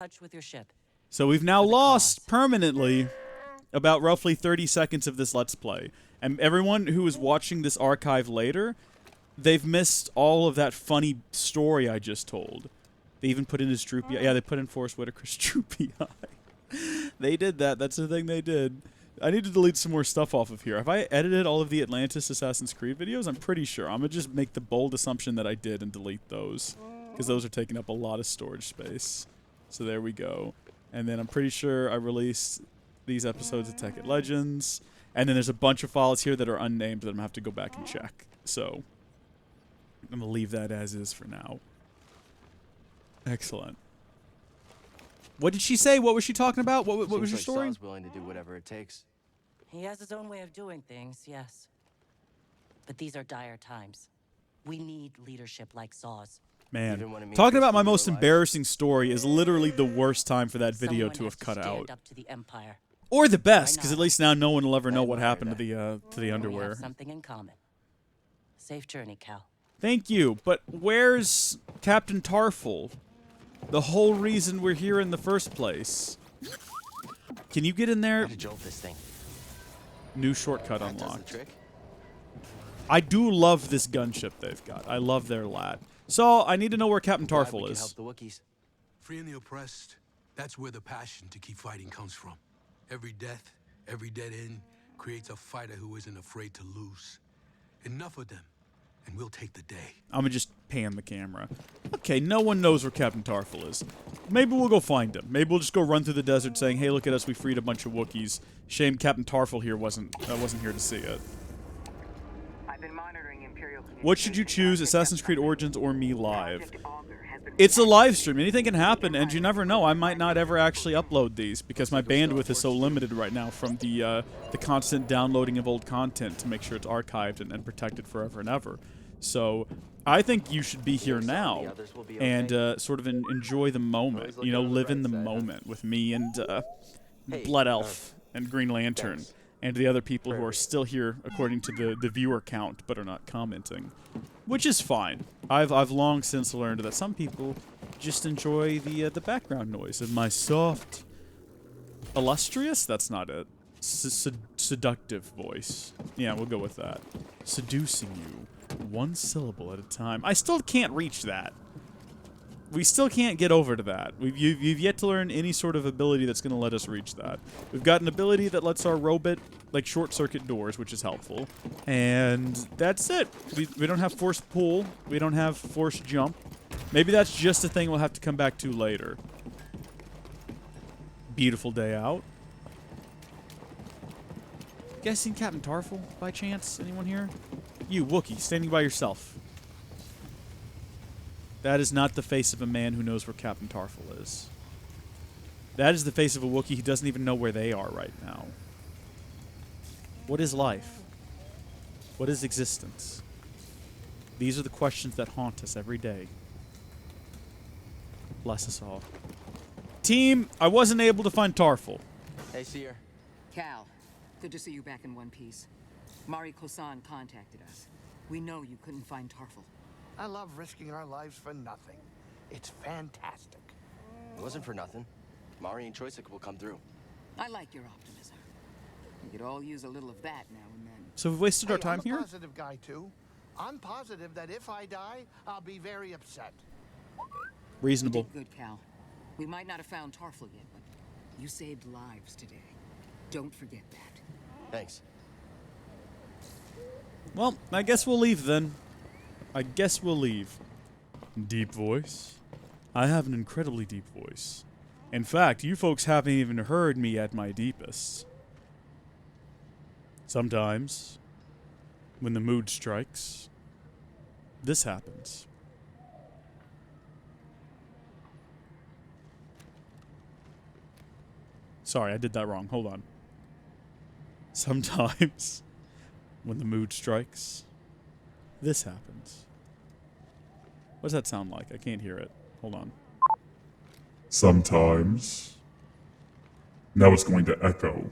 touch with your ship. So we've now lost permanently about roughly 30 seconds of this Let's Play. And everyone who is watching this archive later, they've missed all of that funny story I just told. They even put in his droopy eye. Yeah, they put in Forrest Whitaker's droopy eye. They did that. That's the thing they did. I need to delete some more stuff off of here. Have I edited all of the Atlantis Assassin's Creed videos? I'm pretty sure. I'm going to just make the bold assumption that I did and delete those. Because those are taking up a lot of storage space. So there we go. And then I'm pretty sure I released these episodes of Tech at Legends. And then there's a bunch of files here that are unnamed that I'm going to have to go back and check. So I'm going to leave that as is for now. Excellent. What did she say? What was she talking about? What was your story? Saul's willing to do whatever it takes. He has his own way of doing things, yes. But these are dire times. We need leadership like Saw's. Man, talking about my most embarrassing story is literally the worst time for that video to have cut out. Up to the Empire. Or the best, because at least now no one will ever know what happened to the underwear. We have something in common. Safe journey, Cal. Thank you, but where's Captain Tarful? The whole reason we're here in the first place. Can you get in there? Jolt this thing. New shortcut unlocked. I do love this gunship they've got. I love their lat. So I need to know where Captain Tarful is. Help the Wookiees. Freeing the oppressed, that's where the passion to keep fighting comes from. Every death, every dead end creates a fighter who isn't afraid to lose. Enough of them, and we'll take the day. I'm gonna just pan the camera. Okay, no one knows where Captain Tarful is. Maybe we'll go find him. Maybe we'll just go run through the desert saying, hey, look at us, we freed a bunch of Wookiees. Shame Captain Tarful here wasn't here to see it. I've been monitoring Imperial. What should you choose, Assassin's Creed Origins or me live? It's a live stream. Anything can happen, and you never know. I might not ever actually upload these because my bandwidth is so limited right now from the constant downloading of old content to make sure it's archived and protected forever and ever. So I think you should be here now and sort of enjoy the moment. You know, live in the moment with me and Blood Elf and Green Lantern and the other people who are still here according to the viewer count but are not commenting. Which is fine. I've long since learned that some people just enjoy the background noise of my soft, illustrious. That's not it. Seductive voice. Yeah, we'll go with that. Seducing you, one syllable at a time. I still can't reach that. We still can't get over to that. You've yet to learn any sort of ability that's going to let us reach that. We've got an ability that lets our robot, like, short-circuit doors, which is helpful. And that's it. We don't have forced pull. We don't have forced jump. Maybe that's just a thing we'll have to come back to later. Beautiful day out. You guys seen Captain Tarful, by chance? Anyone here? You, Wookiee, standing by yourself. That is not the face of a man who knows where Captain Tarful is. That is the face of a Wookiee who doesn't even know where they are right now. What is life? What is existence? These are the questions that haunt us every day. Bless us all. Team, I wasn't able to find Tarful. Hey, Seer. Cal, good to see you back in one piece. Mari Kosan contacted us. We know you couldn't find Tarful. I love risking our lives for nothing. It's fantastic. It wasn't for nothing. Mari and Choysic will come through. I like your optimism. We could all use a little of that now and then. So we've wasted our time I'm a here? positive guy, too. I'm positive that if I die, I'll be very upset. Reasonable. You did good, Cal. We might not have found Tarful yet, but you saved lives today. Don't forget that. Thanks. Well, I guess we'll leave then. I guess we'll leave. Deep voice? I have an incredibly deep voice. In fact, you folks haven't even heard me at my deepest. Sometimes, when the mood strikes, this happens. Sorry, I did that wrong. Hold on. Sometimes, when the mood strikes, this happens. What does that sound like? I can't hear it. Hold on. Sometimes. Now it's going to echo.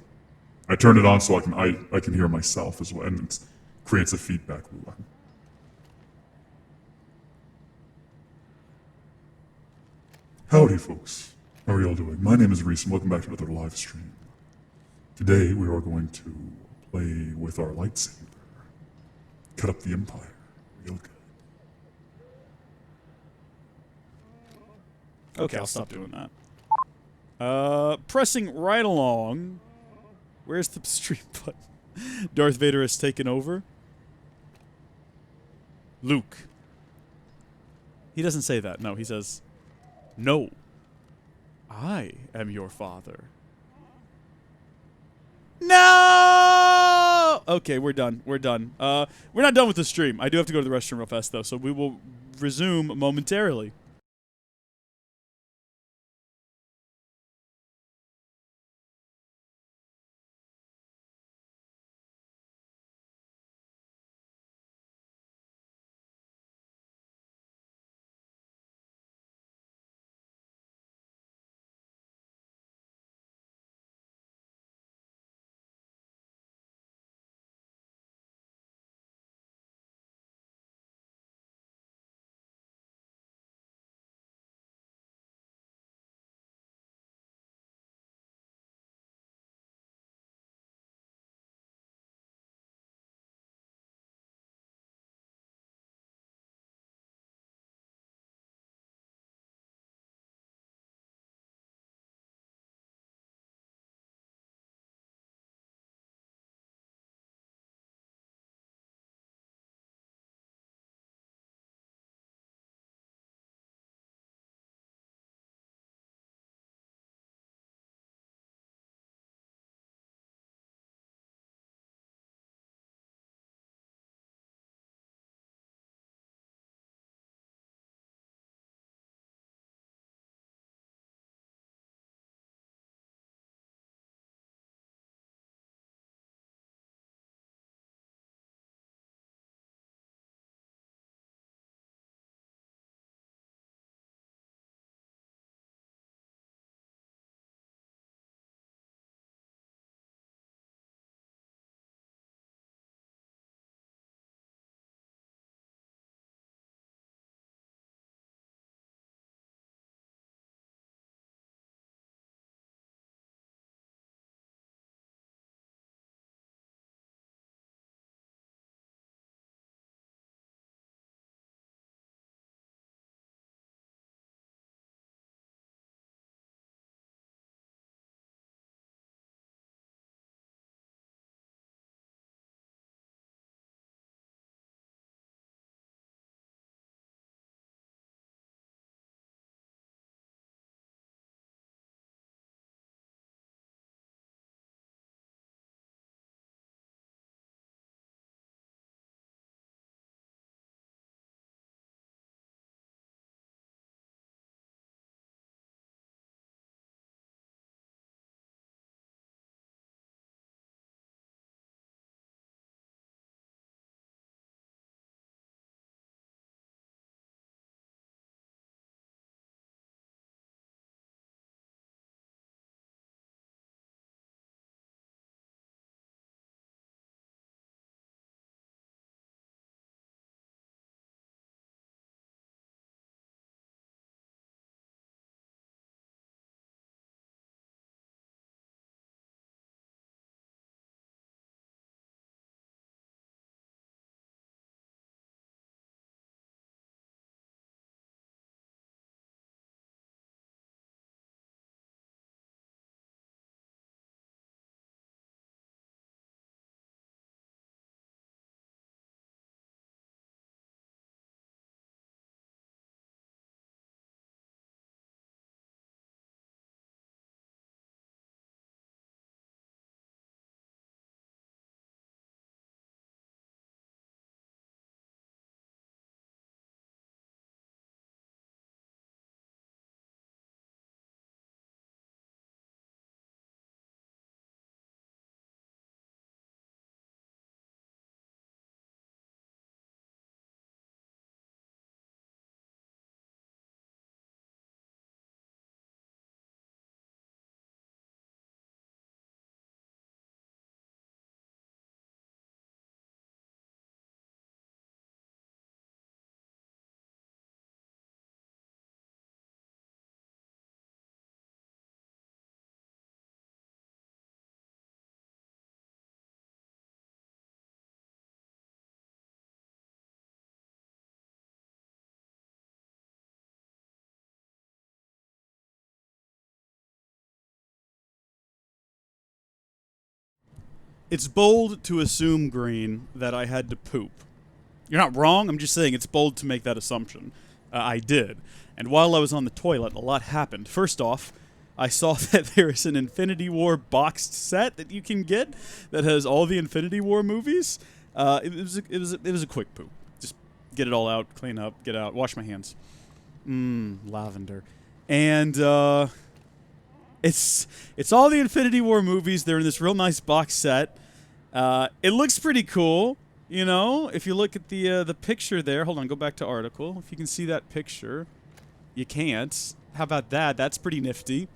I turned it on so I can hear myself as well, and it creates a feedback loop. Howdy, folks. How are y'all doing? My name is Reese and welcome back to another live stream. Today we are going to play with our lightsaber. Cut up the Empire. Real good. Okay, I'll stop doing that. Pressing right along. Where's the stream button? Darth Vader has taken over. Luke. He doesn't say that. No, he says, "No. I am your father." No! Okay, we're done. We're done. We're not done with the stream. I do have to go to the restroom real fast, though, so we will resume momentarily. It's bold to assume, Green, that I had to poop. You're not wrong, I'm just saying it's bold to make that assumption. I did. And while I was on the toilet, a lot happened. First off, I saw that there is an Infinity War boxed set that you can get that has all the Infinity War movies. It was a quick poop. Just get it all out, clean up, get out, wash my hands. Lavender. And it's all the Infinity War movies. They're in this real nice box set. It looks pretty cool, you know. If you look at the picture there, hold on, go back to article. If you can see that picture, you can't. How about that? That's pretty nifty.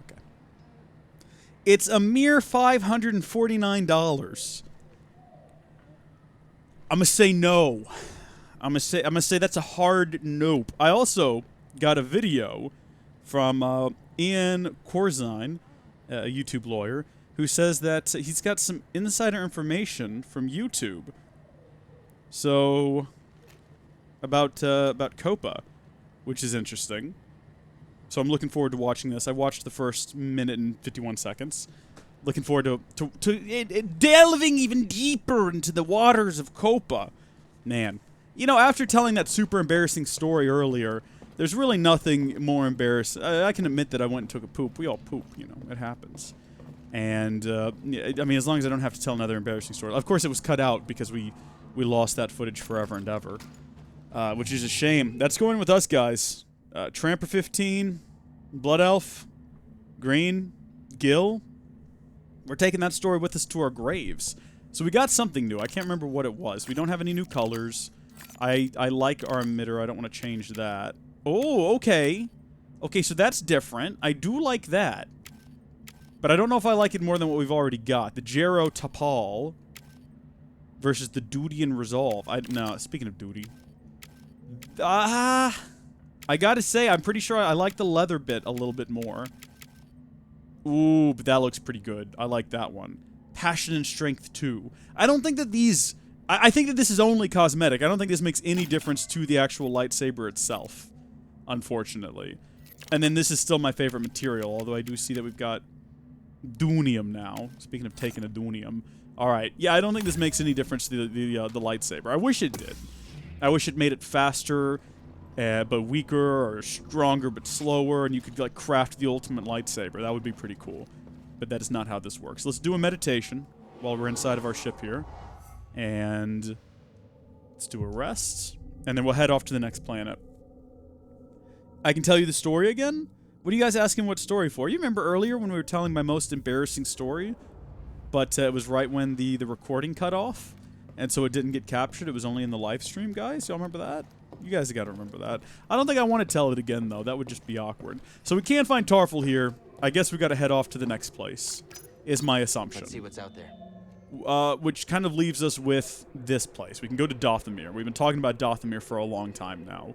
Okay. It's a mere $549. I'm gonna say no. I'm gonna say that's a hard nope. I also got a video from Ian Corzine, a YouTube lawyer, who says that he's got some insider information from YouTube. So about COPA, which is interesting. So I'm looking forward to watching this. I watched the first minute and 51 seconds. Looking forward to delving even deeper into the waters of COPA. Man, you know, after telling that super embarrassing story earlier, there's really nothing more embarrassing. I can admit that I went and took a poop. We all poop, you know, it happens. And, I mean, as long as I don't have to tell another embarrassing story. Of course, it was cut out because we lost that footage forever and ever, which is a shame. That's going with us, guys. Tramper 15, Blood Elf, Green, Gil. We're taking that story with us to our graves. So we got something new. I can't remember what it was. We don't have any new colors. I like our emitter. I don't want to change that. Oh, okay. Okay, so that's different. I do like that. But I don't know if I like it more than what we've already got. The Jero Tapal versus the Duty and Resolve. No, speaking of Duty. I gotta say, I'm pretty sure I like the leather bit a little bit more. Ooh, but that looks pretty good. I like that one. Passion and Strength 2. I don't think that these... I think that this is only cosmetic. I don't think this makes any difference to the actual lightsaber itself, unfortunately. And then this is still my favorite material, although I do see that we've got Dunium now. Speaking of taking a Dunium. Alright, yeah, I don't think this makes any difference to the lightsaber. I wish it did. I wish it made it faster, but weaker, or stronger but slower, and you could like craft the ultimate lightsaber. That would be pretty cool. But that is not how this works. Let's do a meditation while we're inside of our ship here. And let's do a rest. And then we'll head off to the next planet. I can tell you the story again? What are you guys asking what story for? You remember earlier when we were telling my most embarrassing story? But it was right when the recording cut off. And so it didn't get captured. It was only in the live stream, guys. Y'all remember that? You guys got to remember that. I don't think I want to tell it again, though. That would just be awkward. So we can't find Tarful here. I guess we got to head off to the next place, is my assumption. Let's see what's out there. Which kind of leaves us with this place. We can go to Dothamir. We've been talking about Dothamir for a long time now.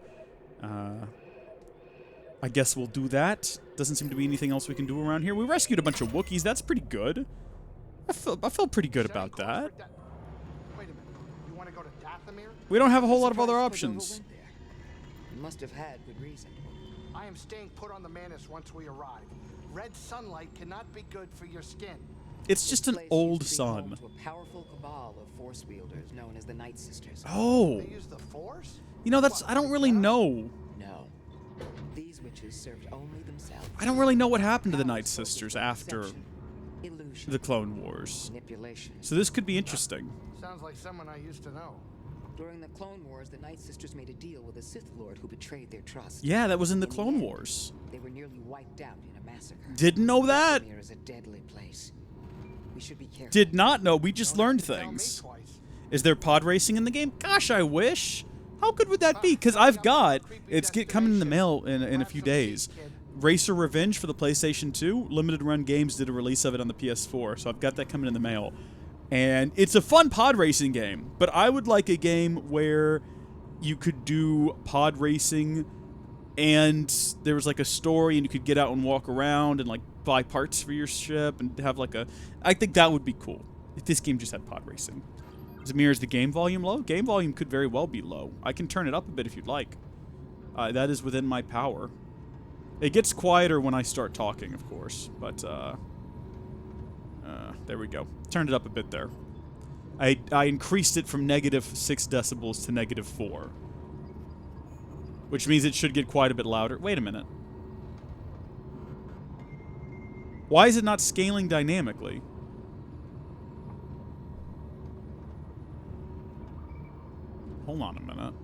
I guess we'll do that. Doesn't seem to be anything else we can do around here. We rescued a bunch of Wookiees. That's pretty good. I felt pretty good about that. Wait a minute. You want to go to Dathomir? We don't have a whole lot of other options. You must have had good reason. I am staying put on the Manus once we arrive. Red sunlight cannot be good for your skin. It's just an Place old used to be home sun. to a powerful cabal of Force wielders known as the Night Sisters. Oh. They use the Force? You know, I don't really know. No. These witches served only themselves. I don't really know what happened to the Night Sisters after Deception, illusion, the Clone Wars. manipulation. So this could be interesting. Sounds like someone I used to know. During the Clone Wars, the Night Sisters made a deal with a Sith Lord who betrayed their trust. Yeah, that was in the In the Clone end, Wars. They were nearly wiped out in a massacre. Didn't know that. Dathomir is a deadly place. We should be careful. Did not know. We just learned Tell me things. twice. Is there pod racing in the game? Gosh, I wish. How good would that be? Because I've got... It's coming in the mail in a few days. Racer Revenge for the PlayStation 2. Limited Run Games did a release of it on the PS4, so I've got that coming in the mail. And it's a fun pod racing game, but I would like a game where you could do pod racing and there was like a story and you could get out and walk around and like buy parts for your ship and have like a... I think that would be cool if this game just had pod racing. Zamir, is the game volume low? Game volume could very well be low. I can turn it up a bit if you'd like. That is within my power. It gets quieter when I start talking, of course, but There we go. Turned it up a bit there. I increased it from -6 decibels to -4. Which means it should get quite a bit louder. Wait a minute. Why is it not scaling dynamically? Hold on a minute.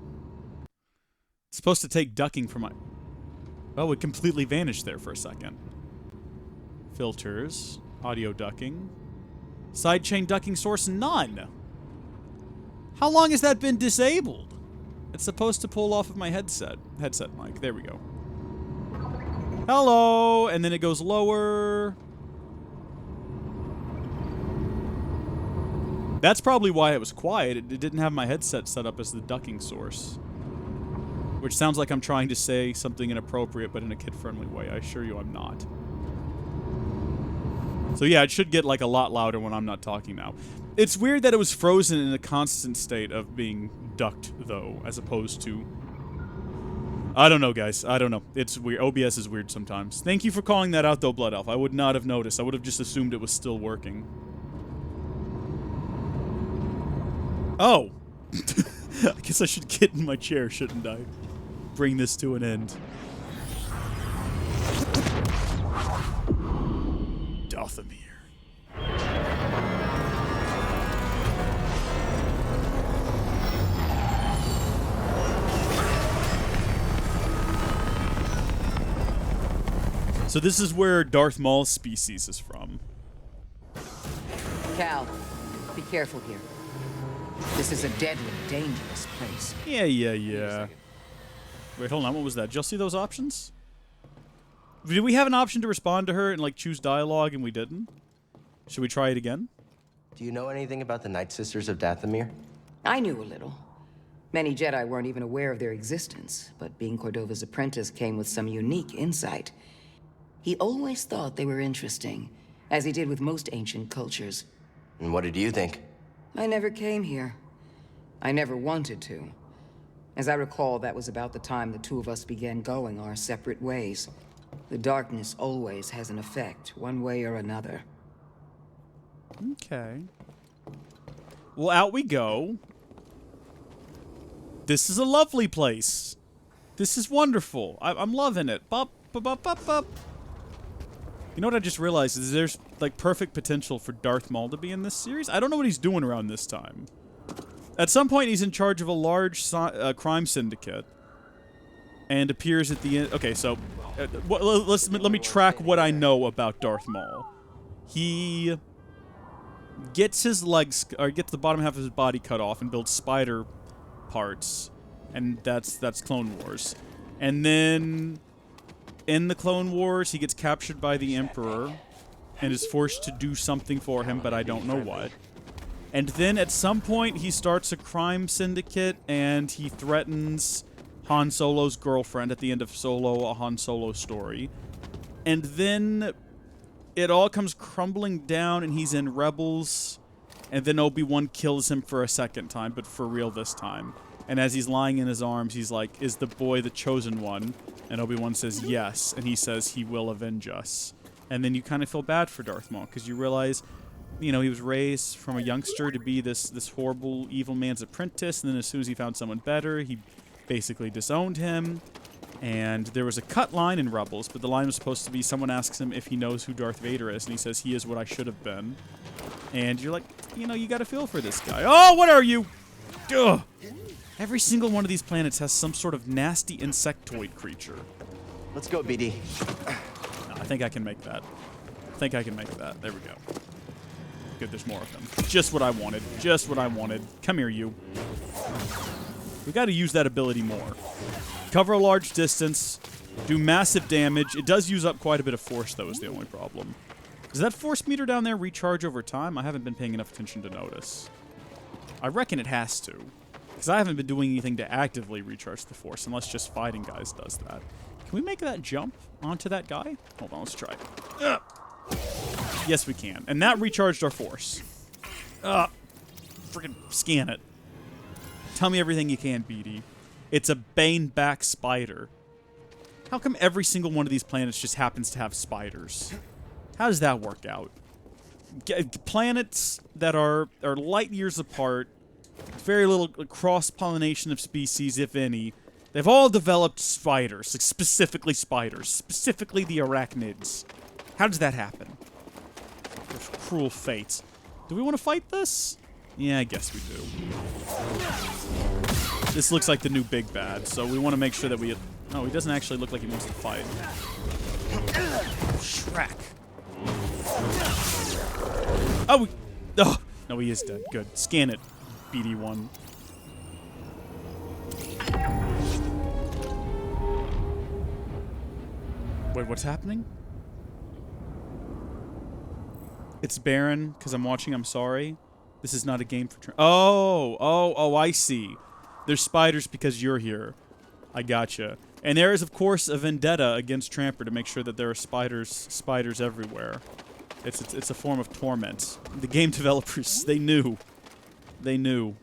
It's supposed to take ducking from my... Oh, it completely vanished there for a second. Filters. Audio ducking. Sidechain ducking source, none. How long has that been disabled? It's supposed to pull off of my headset mic. There we go. Hello! And then it goes lower. That's probably why it was quiet. It didn't have my headset set up as the ducking source. Which sounds like I'm trying to say something inappropriate, but in a kid-friendly way. I assure you I'm not. So yeah, it should get like a lot louder when I'm not talking now. It's weird that it was frozen in a constant state of being ducked, though, as opposed to... I don't know, guys. I don't know. It's weird. OBS is weird sometimes. Thank you for calling that out, though, Blood Elf. I would not have noticed. I would have just assumed it was still working. Oh! I guess I should get in my chair, shouldn't I? Bring this to an end. Dothamir. So this is where Darth Maul's species is from. Cal, be careful here. This is a deadly, dangerous place. Yeah. Wait, hold on. What was that? Did y'all see those options? Did we have an option to respond to her and, like, choose dialogue and we didn't? Should we try it again? Do you know anything about the Night Sisters of Dathomir? I knew a little. Many Jedi weren't even aware of their existence, but being Cordova's apprentice came with some unique insight. He always thought they were interesting, as he did with most ancient cultures. And what did you think? I never came here. I never wanted to. As I recall, that was about the time the two of us began going our separate ways. The darkness always has an effect, one way or another. Okay. Well, out we go. This is a lovely place. This is wonderful. I'm loving it. Bop, bop, bop, bop, bop. You know what I just realized is there's, like, perfect potential for Darth Maul to be in this series. I don't know what he's doing around this time. At some point, he's in charge of a large crime syndicate and appears at the end. Okay, so let me track what I know about Darth Maul. He gets his legs, or gets the bottom half of his body cut off and builds spider parts, and that's Clone Wars. And then in the Clone Wars, he gets captured by the Emperor and is forced to do something for him, but I don't know what. And then at some point, he starts a crime syndicate, and he threatens Han Solo's girlfriend at the end of Solo, a Han Solo story. And then it all comes crumbling down, and he's in Rebels, and then Obi-Wan kills him for a second time, but for real this time. And as he's lying in his arms, he's like, "Is the boy the chosen one?" And Obi-Wan says, "Yes." And he says, "He will avenge us." And then you kind of feel bad for Darth Maul, because you realize, you know, he was raised from a youngster to be this horrible, evil man's apprentice, and then as soon as he found someone better, he basically disowned him. And there was a cut line in Rebels, but the line was supposed to be, someone asks him if he knows who Darth Vader is, and he says, "He is what I should have been." And you're like, you know, you gotta feel for this guy. Oh, what are you? Ugh. Every single one of these planets has some sort of nasty insectoid creature. Let's go, BD. I think I can make that. There we go. Good, there's more of them. Just what I wanted. Just what I wanted. Come here, you. We got to use that ability more. Cover a large distance. Do massive damage. It does use up quite a bit of force, though, is the only problem. Does that force meter down there recharge over time? I haven't been paying enough attention to notice. I reckon it has to. Because I haven't been doing anything to actively recharge the force, unless just fighting guys does that. Can we make that jump onto that guy? Hold on, let's try it. Ugh. Yes, we can. And that recharged our force. Freaking scan it. Tell me everything you can, BD. It's a Baneback spider. How come every single one of these planets just happens to have spiders? How does that work out? planets that are light years apart, very little cross-pollination of species, if any. They've all developed spiders, like specifically the arachnids. How does that happen? There's cruel fates. Do we want to fight this? Yeah, I guess we do. This looks like the new big bad, so we want to make sure that we... Oh, he doesn't actually look like he wants to fight. Shrek. Oh, no, he is dead. Good. Scan it, BD1. Wait, what's happening? It's barren because I'm watching. I'm sorry. This is not a game for... Oh, I see. There's spiders because you're here. I gotcha. And there is, of course, a vendetta against Tramper to make sure that there are spiders everywhere. It's a form of torment. The game developers, they knew. They knew.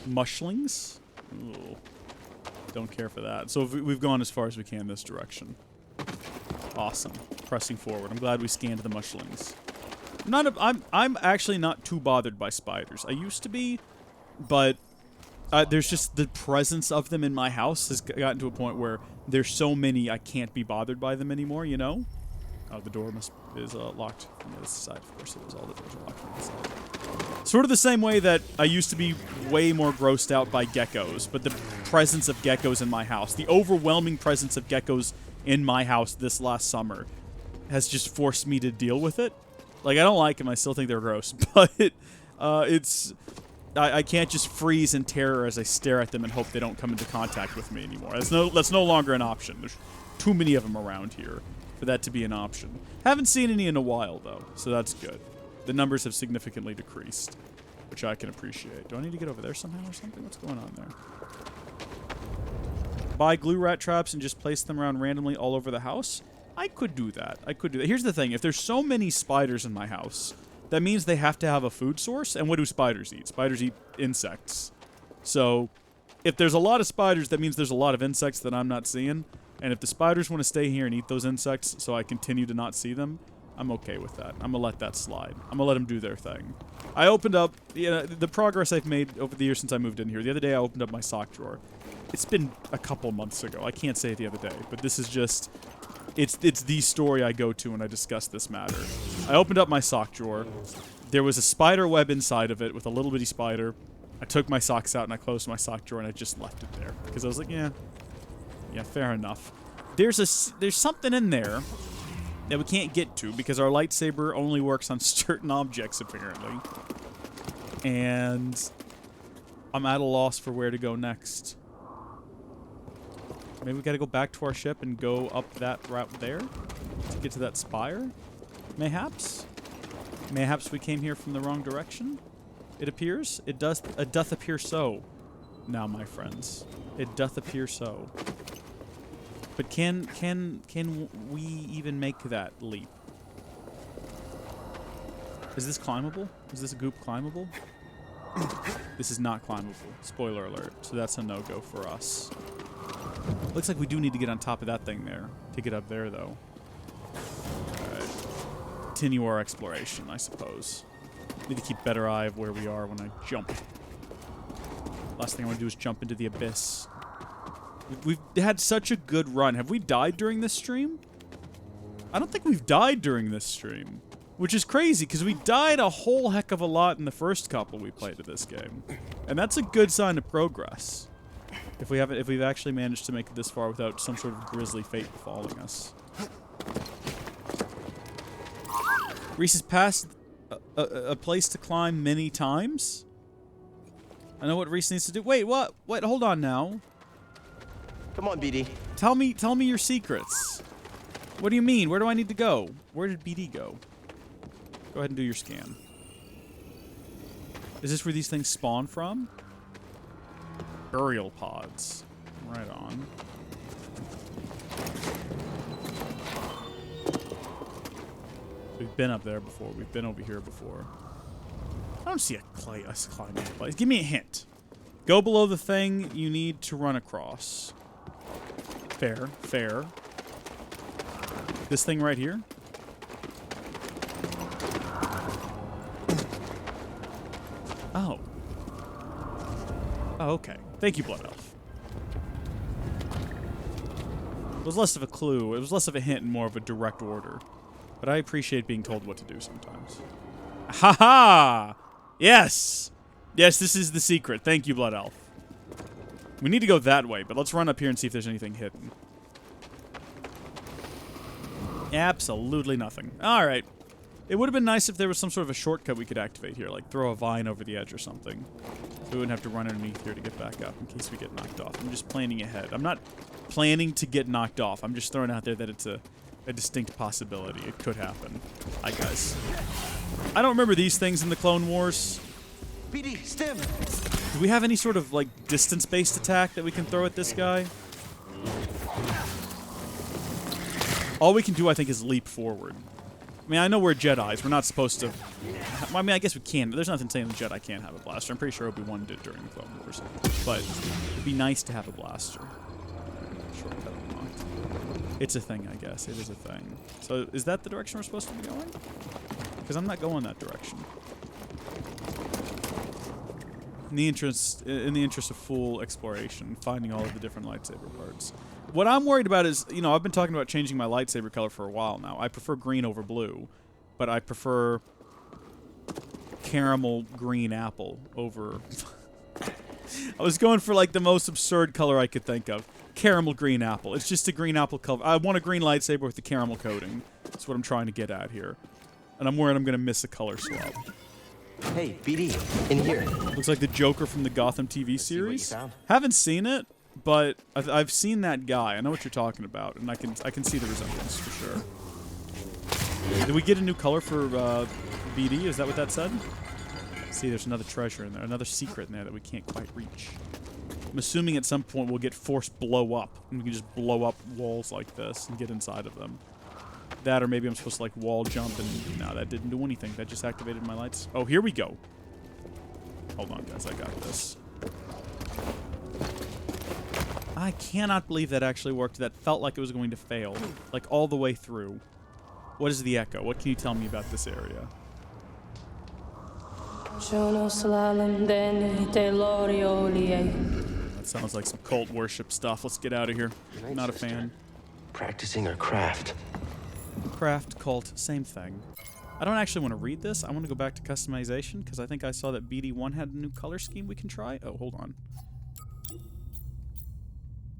Mushlings? Ooh. Don't care for that. So we've gone as far as we can this direction. Awesome. Pressing forward. I'm glad we scanned the mushlings. I'm actually not too bothered by spiders. I used to be, but there's just the presence of them in my house has gotten to a point where there's so many I can't be bothered by them anymore, you know? Oh, the door is locked from the other side. Of course it is. All the doors are locked from the side. Sort of the same way that I used to be way more grossed out by geckos, but the presence of geckos in my house, the overwhelming presence of geckos in my house this last summer has just forced me to deal with it. Like, I don't like them. I still think they're gross, but I can't just freeze in terror as I stare at them and hope they don't come into contact with me anymore. That's no longer an option. There's too many of them around here for that to be an option. Haven't seen any in a while, though, so that's good. The numbers have significantly decreased, which I can appreciate. Do I need to get over there somehow or something? What's going on there? Buy glue rat traps and just place them around randomly all over the house? I could do that. Here's the thing. If there's so many spiders in my house, that means they have to have a food source. And what do spiders eat? Spiders eat insects. So if there's a lot of spiders, that means there's a lot of insects that I'm not seeing. And if the spiders want to stay here and eat those insects so I continue to not see them, I'm okay with that. I'm going to let that slide. I'm going to let them do their thing. I opened up, the progress I've made over the years since I moved in here. The other day I opened up my sock drawer. It's been a couple months ago. I can't say it the other day, but this is just... It's the story I go to when I discuss this matter. I opened up my sock drawer. There was a spider web inside of it with a little bitty spider. I took my socks out and I closed my sock drawer and I just left it there. Because I was like, yeah, fair enough. There's something in there that we can't get to because our lightsaber only works on certain objects, apparently. And I'm at a loss for where to go next. Maybe we gotta go back to our ship and go up that route there to get to that spire? Mayhaps? Mayhaps we came here from the wrong direction? It appears? It doth appear so. Now, my friends. It doth appear so. But can we even make that leap? Is this climbable? Is this goop climbable? This is not climbable. Spoiler alert. So that's a no-go for us. Looks like we do need to get on top of that thing there. To get up there, though. Alright. Continue our exploration, I suppose. Need to keep better eye of where we are when I jump. Last thing I want to do is jump into the abyss. We've had such a good run. Have we died during this stream? I don't think we've died during this stream. Which is crazy, because we died a whole heck of a lot in the first couple we played of this game. And that's a good sign of progress. If we've actually managed to make it this far without some sort of grisly fate befalling us. Reese has passed a place to climb many times. I know what Reese needs to do. Wait, what? Wait, hold on now. Come on, BD. Tell me your secrets. What do you mean? Where do I need to go? Where did BD go? Go ahead and do your scan. Is this where these things spawn from? Burial pods. Right on. We've been up there before. We've been over here before. I don't see us climbing a place. Give me a hint. Go below the thing you need to run across. Fair. Fair. this thing right here? Oh. Oh, okay. Thank you, Blood Elf. It was less of a clue. It was less of a hint and more of a direct order. But I appreciate being told what to do sometimes. Ha ha! Yes! Yes, this is the secret. Thank you, Blood Elf. We need to go that way, but let's run up here and see if there's anything hidden. Absolutely nothing. Alright. It would have been nice if there was some sort of a shortcut we could activate here, like throw a vine over the edge or something. So we wouldn't have to run underneath here to get back up in case we get knocked off. I'm just planning ahead. I'm not planning to get knocked off. I'm just throwing out there that it's a distinct possibility. It could happen. Hi, guys. I don't remember these things in the Clone Wars. BD, stim! Do we have any sort of, like, distance-based attack that we can throw at this guy? All we can do, I think, is leap forward. I mean, I know we're Jedis. We're not supposed to... Well, I mean, I guess we can. But there's nothing saying the Jedi can't have a blaster. I'm pretty sure Obi-Wan did during the Clone Wars. But it'd be nice to have a blaster. Shortcut unlocked. It's a thing, I guess. It is a thing. So is that the direction we're supposed to be going? Because I'm not going that direction. In the interest of full exploration, finding all of the different lightsaber parts. What I'm worried about is, you know, I've been talking about changing my lightsaber color for a while now. I prefer green over blue, but I prefer caramel green apple over... I was going for, like, the most absurd color I could think of. Caramel green apple. It's just a green apple color. I want a green lightsaber with the caramel coating. That's what I'm trying to get at here. And I'm worried I'm going to miss a color swap. Hey, BD, in here. Looks like the Joker from the Gotham TV series. See what you found? Haven't seen it, but I've seen that guy. I know what you're talking about, and I can see the resemblance for sure. Did we get a new color for BD? Is that what that said? See, there's another treasure in there, another secret in there that we can't quite reach. I'm assuming at some point we'll get forced blow up, and we can just blow up walls like this and get inside of them. That, or maybe I'm supposed to, like, wall jump, and no, that didn't do anything. That just activated my lights. Oh, here we go. Hold on, guys. I got this. I cannot believe that actually worked. That felt like it was going to fail. Like, all the way through. What is the echo? What can you tell me about this area? That sounds like some cult worship stuff. Let's get out of here. Not a fan. Practicing our craft. Craft, cult, same thing. I don't actually want to read this. I want to go back to customization because I think I saw that BD1 had a new color scheme we can try. Oh, hold on.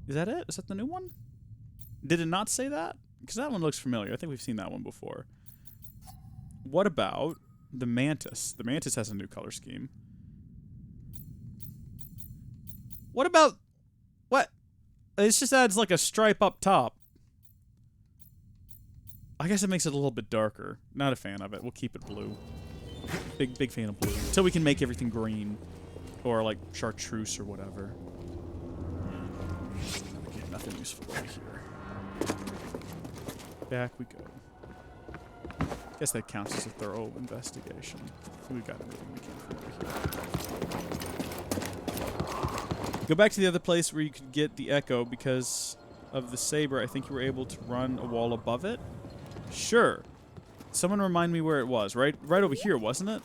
Is that it? Is that the new one? Did it not say that? Because that one looks familiar. I think we've seen that one before. What about the Mantis? The Mantis has a new color scheme. What about... What? It just adds like a stripe up top. I guess it makes it a little bit darker. Not a fan of it. We'll keep it blue. Big fan of blue. Until we can make everything green. Or like chartreuse or whatever. Okay, nothing useful over here. Back we go. Guess that counts as a thorough investigation. We got everything we can from over here. Go back to the other place where you could get the echo because of the saber. I think you were able to run a wall above it. Sure. Someone remind me where it was. Right over here, wasn't it?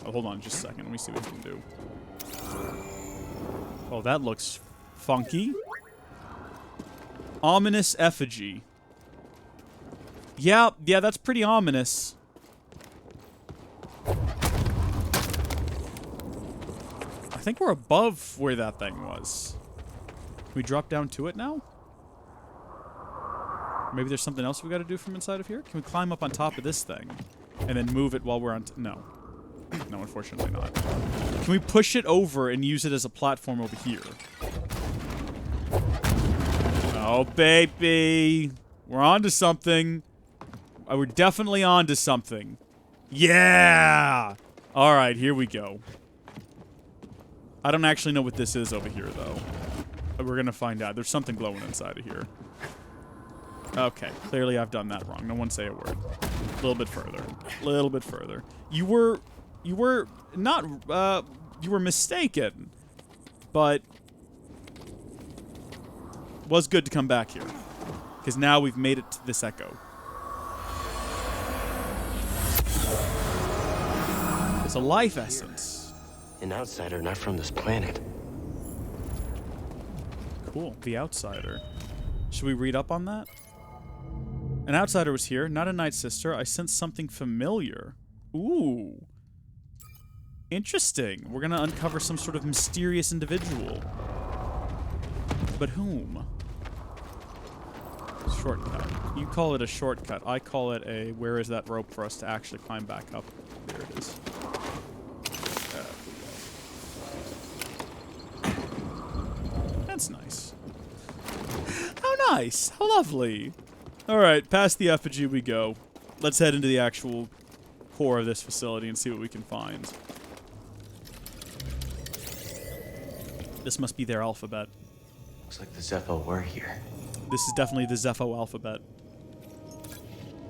Oh, hold on just a second. Let me see what we can do. Oh, that looks funky. Ominous effigy. Yeah, that's pretty ominous. I think we're above where that thing was. Can we drop down to it now? Maybe there's something else we got to do from inside of here? Can we climb up on top of this thing and then move it while we're on... No. No, unfortunately not. Can we push it over and use it as a platform over here? Oh, baby. We're on to something. We're definitely on to something. Yeah! All right, here we go. I don't actually know what this is over here, though. We're going to find out. There's something glowing inside of here. Okay, clearly I've done that wrong. No one say a word. A little bit further. A little bit further. You were not, you were mistaken, but was good to come back here. Because now we've made it to this echo. It's a life essence. An outsider not from this planet. Cool. The outsider. Should we read up on that? An outsider was here, not a Night Sister. I sensed something familiar. Ooh. Interesting. We're gonna uncover some sort of mysterious individual. But whom? Shortcut. You call it a shortcut. I call it a where is that rope for us to actually climb back up? There it is. That's nice. How nice. How lovely. Alright, past the effigy we go. Let's head into the actual core of this facility and see what we can find. This must be their alphabet. Looks like the Zepho were here. This is definitely the Zepho alphabet.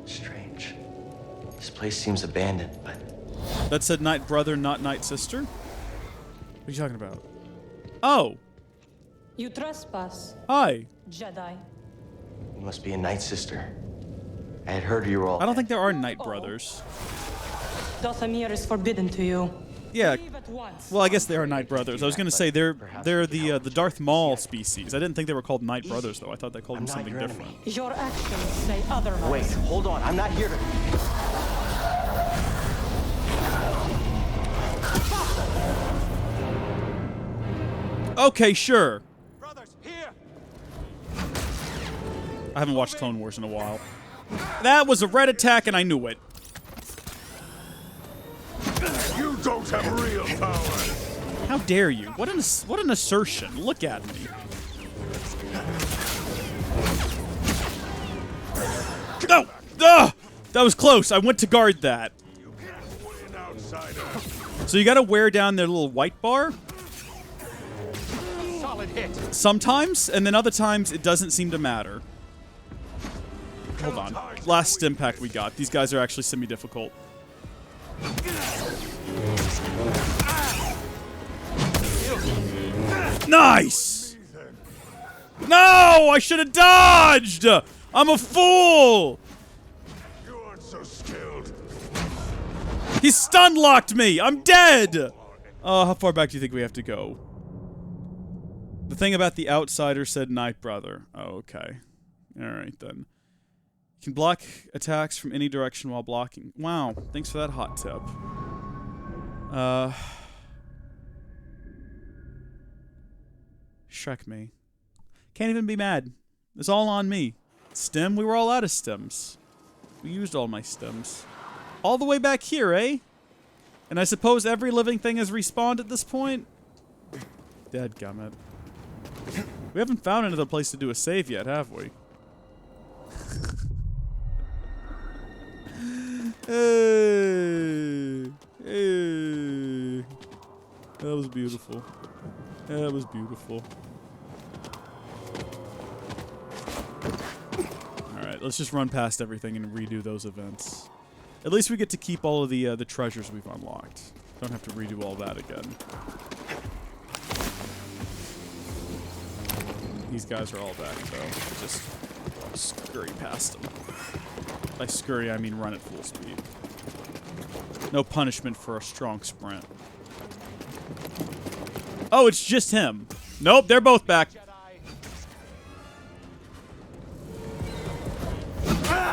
Strange. This place seems abandoned, but... That said Night Brother, not Night Sister? What are you talking about? Oh! You trespass, Hi! Jedi. You must be a Night Sister. I had heard you were all... I don't think there are Night Brothers. Dothamir is forbidden to you. Yeah. Leave at once. Well, I guess they are Night Brothers. I was gonna say they're the Darth Maul species. I didn't think they were called Night Brothers though. I thought they called them something different. Your actions say otherwise. Wait, hold on. I'm not here to... Okay, sure. Brothers, here! I haven't watched Clone Wars in a while. That was a red attack, and I knew it. You don't have real power. How dare you? What an assertion! Look at me. No! Ugh! That was close. I went to guard that. So you gotta wear down their little white bar? Solid hit. Sometimes, and then other times it doesn't seem to matter. Hold on. Last stim pack we got. These guys are actually semi-difficult. Nice! No! I should have dodged! I'm a fool! You aren't so skilled. He stun locked me! I'm dead! Oh, how far back do you think we have to go? The thing about the outsider said Night Brother. Oh, okay. Alright then. You can block attacks from any direction while blocking. Wow, thanks for that hot tip. Shrek me. Can't even be mad. It's all on me. Stem? We were all out of stems. We used all my stems. All the way back here, eh? And I suppose every living thing has respawned at this point? Dadgummit. We haven't found another place to do a save yet, have we? Hey. Hey. That was beautiful. That was beautiful. Alright, let's just run past everything and redo those events. At least we get to keep all of the treasures we've unlocked. Don't have to redo all that again. These guys are all back, though. Just scurry past them. By scurry, I mean run at full speed. No punishment for a strong sprint. Oh, it's just him. Nope, they're both back.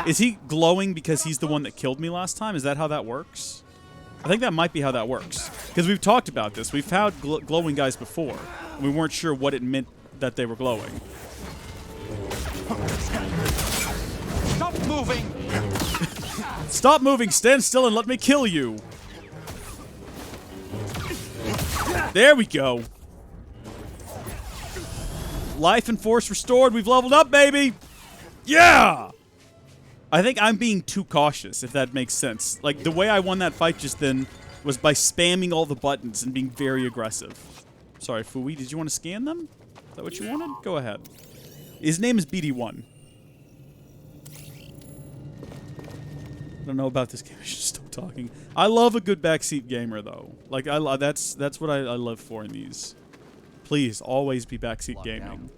Is he glowing because he's the one that killed me last time? Is that how that works? I think that might be how that works. Because we've talked about this. We've found glowing guys before. And we weren't sure what it meant that they were glowing. Stop moving! Stop moving! Stand still and let me kill you! There we go. Life and force restored. We've leveled up, baby! Yeah! I think I'm being too cautious, if that makes sense. Like, the way I won that fight just then was by spamming all the buttons and being very aggressive. Sorry, Fui, did you want to scan them? Is that what you wanted? Go ahead. His name is BD1. I don't know about this game. I should stop talking. I love a good backseat gamer, though. Like, that's what I live for in these. Please, always be backseat gaming.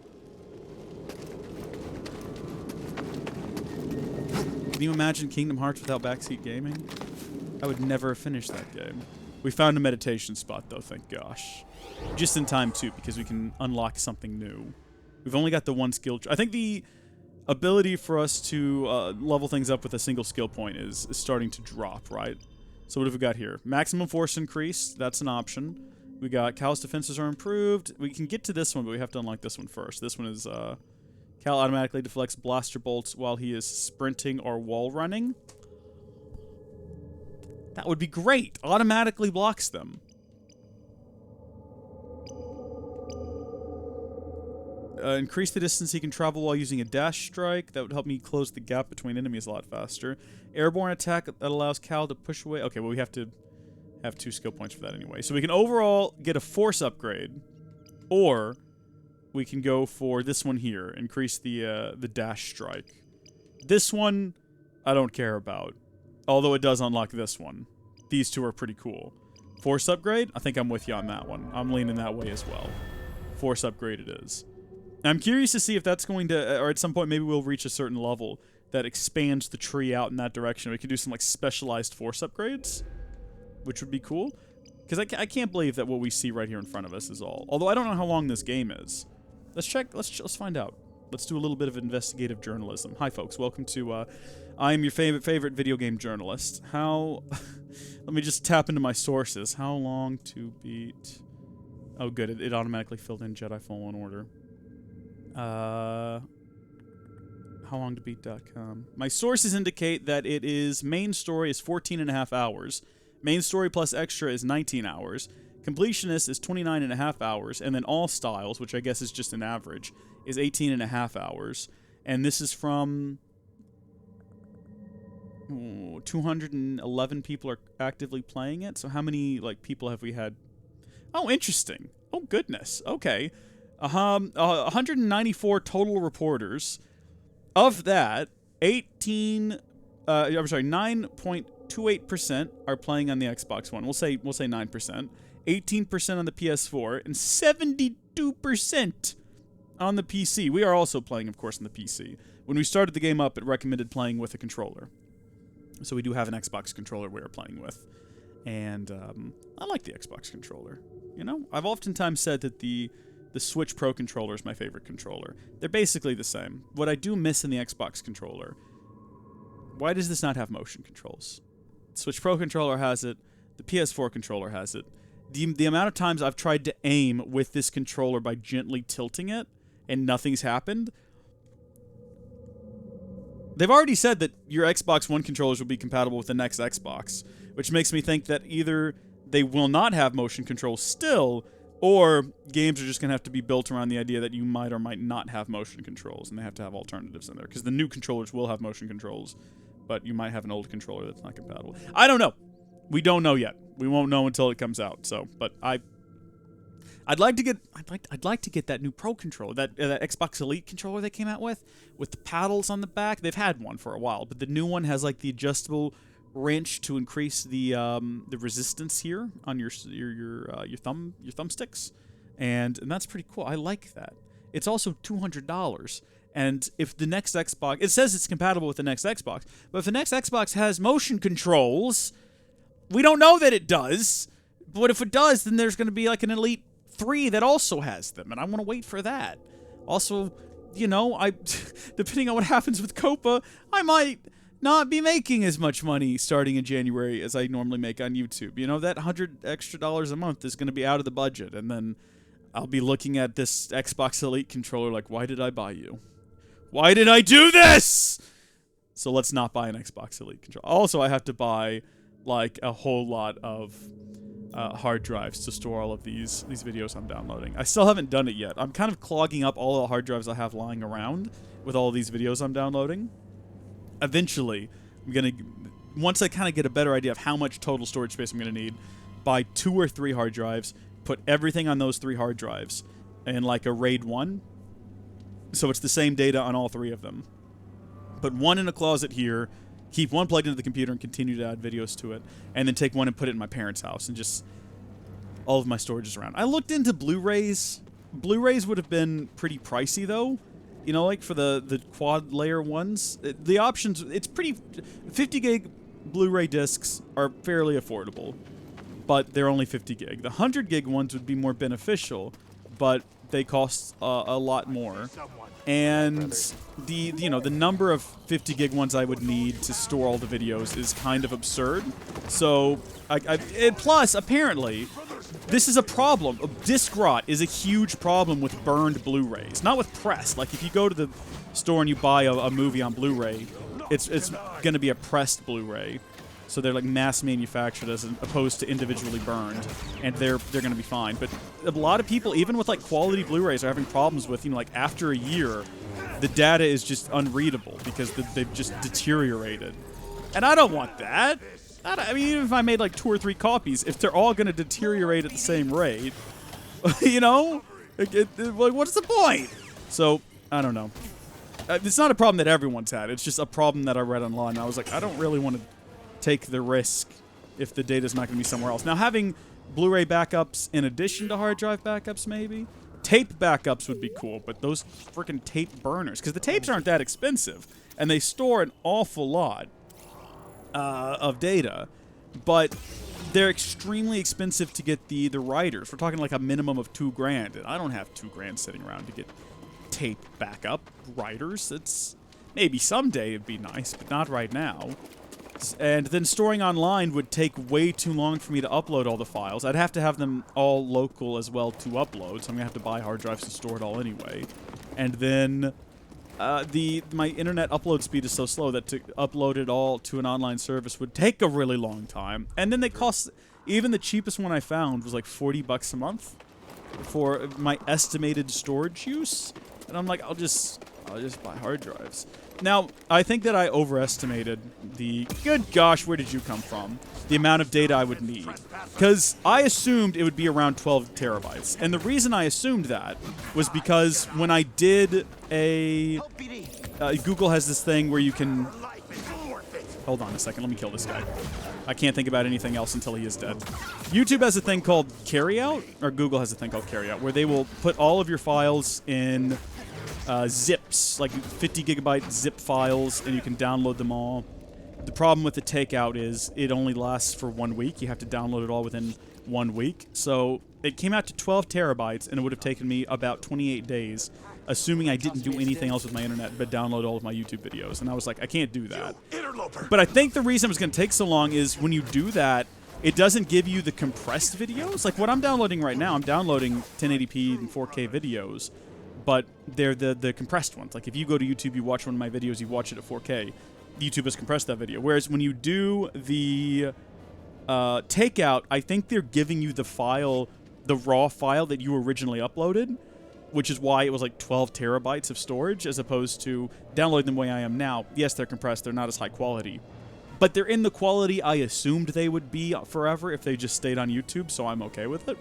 Can you imagine Kingdom Hearts without backseat gaming? I would never have finished that game. We found a meditation spot, though, thank gosh. Just in time, too, because we can unlock something new. We've only got the one skill. I think the ability for us to level things up with a single skill point is starting to drop, right? So what have we got here? Maximum force increase. That's an option. We got Cal's defenses are improved. We can get to this one, but we have to unlock this one first. This one is Cal automatically deflects blaster bolts while he is sprinting or wall running. That would be great. Automatically blocks them. Increase the distance he can travel while using a dash strike. That would help me close the gap between enemies a lot faster. Airborne attack that allows Cal to push away. Okay, well, we have to have 2 skill points for that anyway. So we can overall get a force upgrade, or we can go for this one here. Increase the dash strike. This one, I don't care about. Although it does unlock this one. These two are pretty cool. Force upgrade? I think I'm with you on that one. I'm leaning that way as well. Force upgrade it is. I'm curious to see if that's going to, or at some point maybe we'll reach a certain level that expands the tree out in that direction. We could do some like specialized force upgrades, which would be cool. Because I can't believe that what we see right here in front of us is all. Although I don't know how long this game is. Let's check. Let's find out. Let's do a little bit of investigative journalism. Hi, folks. Welcome to. I am your favorite video game journalist. How? Let me just tap into my sources. How long to beat? Oh, good. It automatically filled in Jedi Fallen Order. Howlongtobeat.com. My sources indicate that it is main story is 14.5 hours. Main story plus extra is 19 hours. Completionist is 29.5 hours. And then all styles, which I guess is just an average, is 18.5 hours. And this is from 211 people are actively playing it. So how many people have we had? Oh, interesting. Oh, goodness. Okay. 194 total reporters. Of that, 9.28% are playing on the Xbox One. We'll say 9%. 18% on the PS4 and 72% on the PC. We are also playing, of course, on the PC. When we started the game up, it recommended playing with a controller. So we do have an Xbox controller we are playing with. And I like the Xbox controller. You know, I've oftentimes said that the Switch Pro controller is my favorite controller. They're basically the same. What I do miss in the Xbox controller, why does this not have motion controls? The Switch Pro controller has it. The PS4 controller has it. The amount of times I've tried to aim with this controller by gently tilting it and nothing's happened. They've already said that your Xbox One controllers will be compatible with the next Xbox, which makes me think that either they will not have motion controls still, or games are just going to have to be built around the idea that you might or might not have motion controls, and they have to have alternatives in there. Because the new controllers will have motion controls, but you might have an old controller that's not compatible. I don't know. We don't know yet. We won't know until it comes out. So, but I'd like to get that new Pro controller, that Xbox Elite controller they came out with the paddles on the back. They've had one for a while, but the new one has like the adjustable wrench to increase the resistance here on your thumbsticks, and that's pretty cool. I like that. It's also $200, and if the next Xbox, it says it's compatible with the next Xbox, but if the next Xbox has motion controls, we don't know that it does. But if it does, then there's going to be like an Elite 3 that also has them, and I want to wait for that. Also, you know, depending on what happens with Copa, I might not be making as much money starting in January as I normally make on YouTube. You know, that $100 extra a month is going to be out of the budget, and then I'll be looking at this Xbox Elite controller like, why did I buy you? Why did I do this? So let's not buy an Xbox Elite controller. Also, I have to buy like a whole lot of hard drives to store all of these videos I'm downloading. I still haven't done it yet. I'm kind of clogging up all the hard drives I have lying around with all of these videos I'm downloading. Eventually, once I kind of get a better idea of how much total storage space I'm going to need, buy 2 or 3 hard drives, put everything on those 3 hard drives in like a RAID 1. So it's the same data on all 3 of them. Put one in a closet here, keep one plugged into the computer and continue to add videos to it, and then take one and put it in my parents' house, and just all of my storage is around. I looked into Blu-rays. Blu-rays would have been pretty pricey, though, You know, like for the quad layer ones, the options, it's pretty, 50 gig Blu-ray discs are fairly affordable, but they're only 50 gig. The 100 gig ones would be more beneficial, but they cost a lot more. And the number of 50 gig ones I would need to store all the videos is kind of absurd. So, and plus, apparently, this is a problem. Disc rot is a huge problem with burned Blu-rays, not with pressed. Like, if you go to the store and you buy a movie on Blu-ray, it's going to be a pressed Blu-ray. So they're like mass manufactured as opposed to individually burned, and they're going to be fine. But a lot of people, even with like quality Blu-rays, are having problems with, like after a year, the data is just unreadable because they've just deteriorated. And I don't want that. I mean, even if I made like 2 or 3 copies, if they're all going to deteriorate at the same rate, like what's the point? So I don't know. It's not a problem that everyone's had. It's just a problem that I read online. I was like, I don't really want to take the risk if the data's not going to be somewhere else. Now, having Blu-ray backups in addition to hard drive backups, maybe? Tape backups would be cool, but those freaking tape burners, because the tapes aren't that expensive, and they store an awful lot of data, but they're extremely expensive to get the writers. We're talking like a minimum of $2,000, and I don't have $2,000 sitting around to get tape backup writers. It's maybe someday it'd be nice, but not right now. And then storing online would take way too long for me to upload all the files. I'd have to have them all local as well to upload, so I'm going to have to buy hard drives to store it all anyway. And then my internet upload speed is so slow that to upload it all to an online service would take a really long time. And then they cost, even the cheapest one I found was like $40 a month for my estimated storage use. And I'm like, I'll just buy hard drives. Now, I think that I overestimated the, good gosh, where did you come from? The amount of data I would need. Because I assumed it would be around 12 terabytes. And the reason I assumed that was because when I did Google has this thing where you can, hold on a second, let me kill this guy. I can't think about anything else until he is dead. YouTube has a thing called Carryout, or Google has a thing called Carryout, where they will put all of your files in zips, like 50 gigabyte zip files, and you can download them all. The problem with the takeout is it only lasts for 1 week. You have to download it all within 1 week. So it came out to 12 terabytes, and it would have taken me about 28 days, assuming I didn't do anything else with my internet but download all of my YouTube videos. And I was like, I can't do that. But I think the reason it was going to take so long is when you do that, it doesn't give you the compressed videos. Like what I'm downloading right now, I'm downloading 1080p and 4K videos, but they're the compressed ones. Like if you go to YouTube, you watch one of my videos, you watch it at 4K, YouTube has compressed that video. Whereas when you do the takeout, I think they're giving you the file, the raw file that you originally uploaded, which is why it was like 12 terabytes of storage as opposed to downloading them the way I am now. Yes, they're compressed, they're not as high quality, but they're in the quality I assumed they would be forever if they just stayed on YouTube, so I'm okay with it.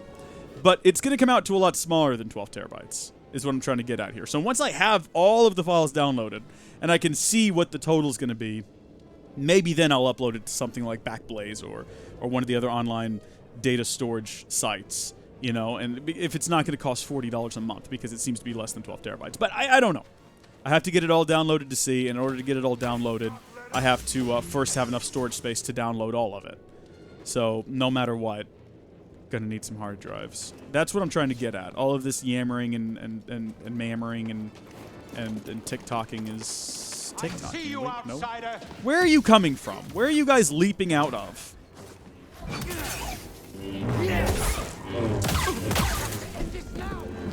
But it's going to come out to a lot smaller than 12 terabytes. Is what I'm trying to get at here. So once I have all of the files downloaded and I can see what the total is going to be, maybe then I'll upload it to something like Backblaze or one of the other online data storage sites, you know, and if it's not going to cost $40 a month because it seems to be less than 12 terabytes. But I don't know. I have to get it all downloaded to see. In order to get it all downloaded, I have to first have enough storage space to download all of it. So no matter what, gonna need some hard drives. That's what I'm trying to get at. All of this yammering and mammering and TikToking is TikToking. See you, Wait, no. outsider. Where are you coming from? Where are you guys leaping out of?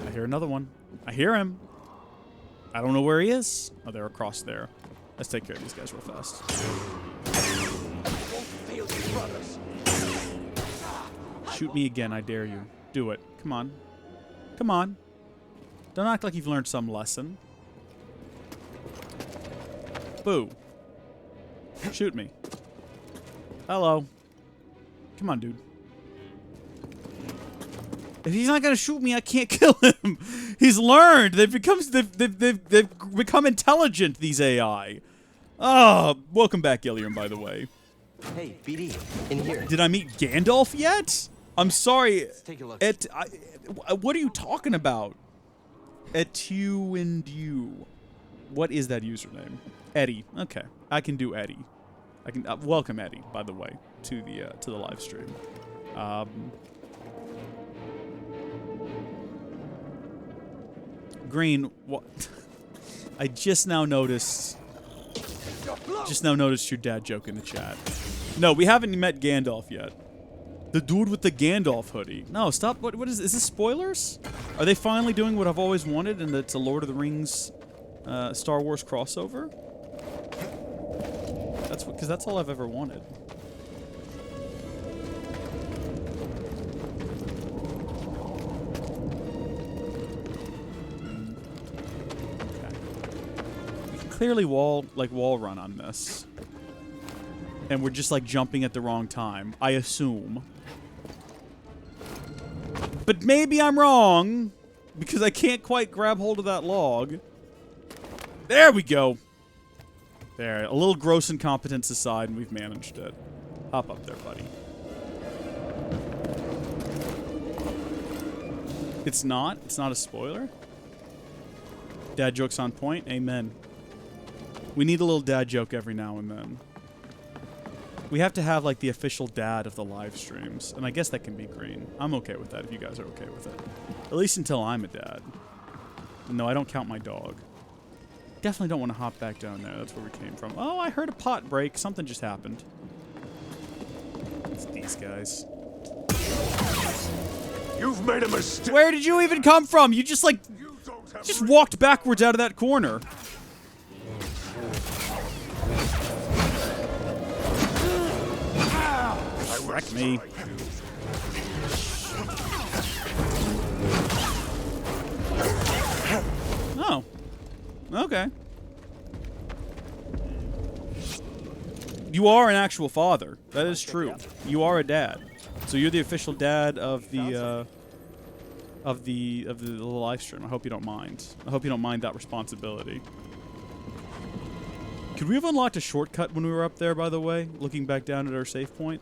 I hear another one. I hear him. I don't know where he is. Oh, they're across there. Let's take care of these guys real fast. Shoot me again, I dare you. Do it. Come on. Come on. Don't act like you've learned some lesson. Boo. Shoot me. Hello. Come on, dude. If he's not gonna shoot me, I can't kill him. He's learned. They've become intelligent, these AI. Oh, welcome back, Illium, by the way. Hey, BD, in here. Did I meet Gandalf yet? I'm sorry. Let's take a look. What are you talking about? Et you and you. What is that username? Eddie. Okay, I can do Eddie. I can welcome Eddie, by the way, to the live stream. Green. What? I just now noticed your dad joke in the chat. No, we haven't met Gandalf yet. The dude with the Gandalf hoodie. No, stop. What is this spoilers? Are they finally doing what I've always wanted, and it's a Lord of the Rings, Star Wars crossover? Because that's all I've ever wanted. Okay. We can clearly wall run on this. And we're just like jumping at the wrong time, I assume. But maybe I'm wrong, because I can't quite grab hold of that log. There we go. There, a little gross incompetence aside, and we've managed it. Hop up there, buddy. It's not a spoiler? Dad joke's on point? Amen. We need a little dad joke every now and then. We have to have, like, the official dad of the live streams. And I guess that can be Green. I'm okay with that if you guys are okay with it. At least until I'm a dad. No, I don't count my dog. Definitely don't want to hop back down there. That's where we came from. Oh, I heard a pot break. Something just happened. It's these guys. You've made a mistake. Where did you even come from? You just, like, just walked backwards out of that corner. Wreck me. Oh. Okay. You are an actual father. That is true. You are a dad. So you're the official dad of the live stream. I hope you don't mind. I hope you don't mind that responsibility. Could we have unlocked a shortcut when we were up there, by the way? Looking back down at our save point?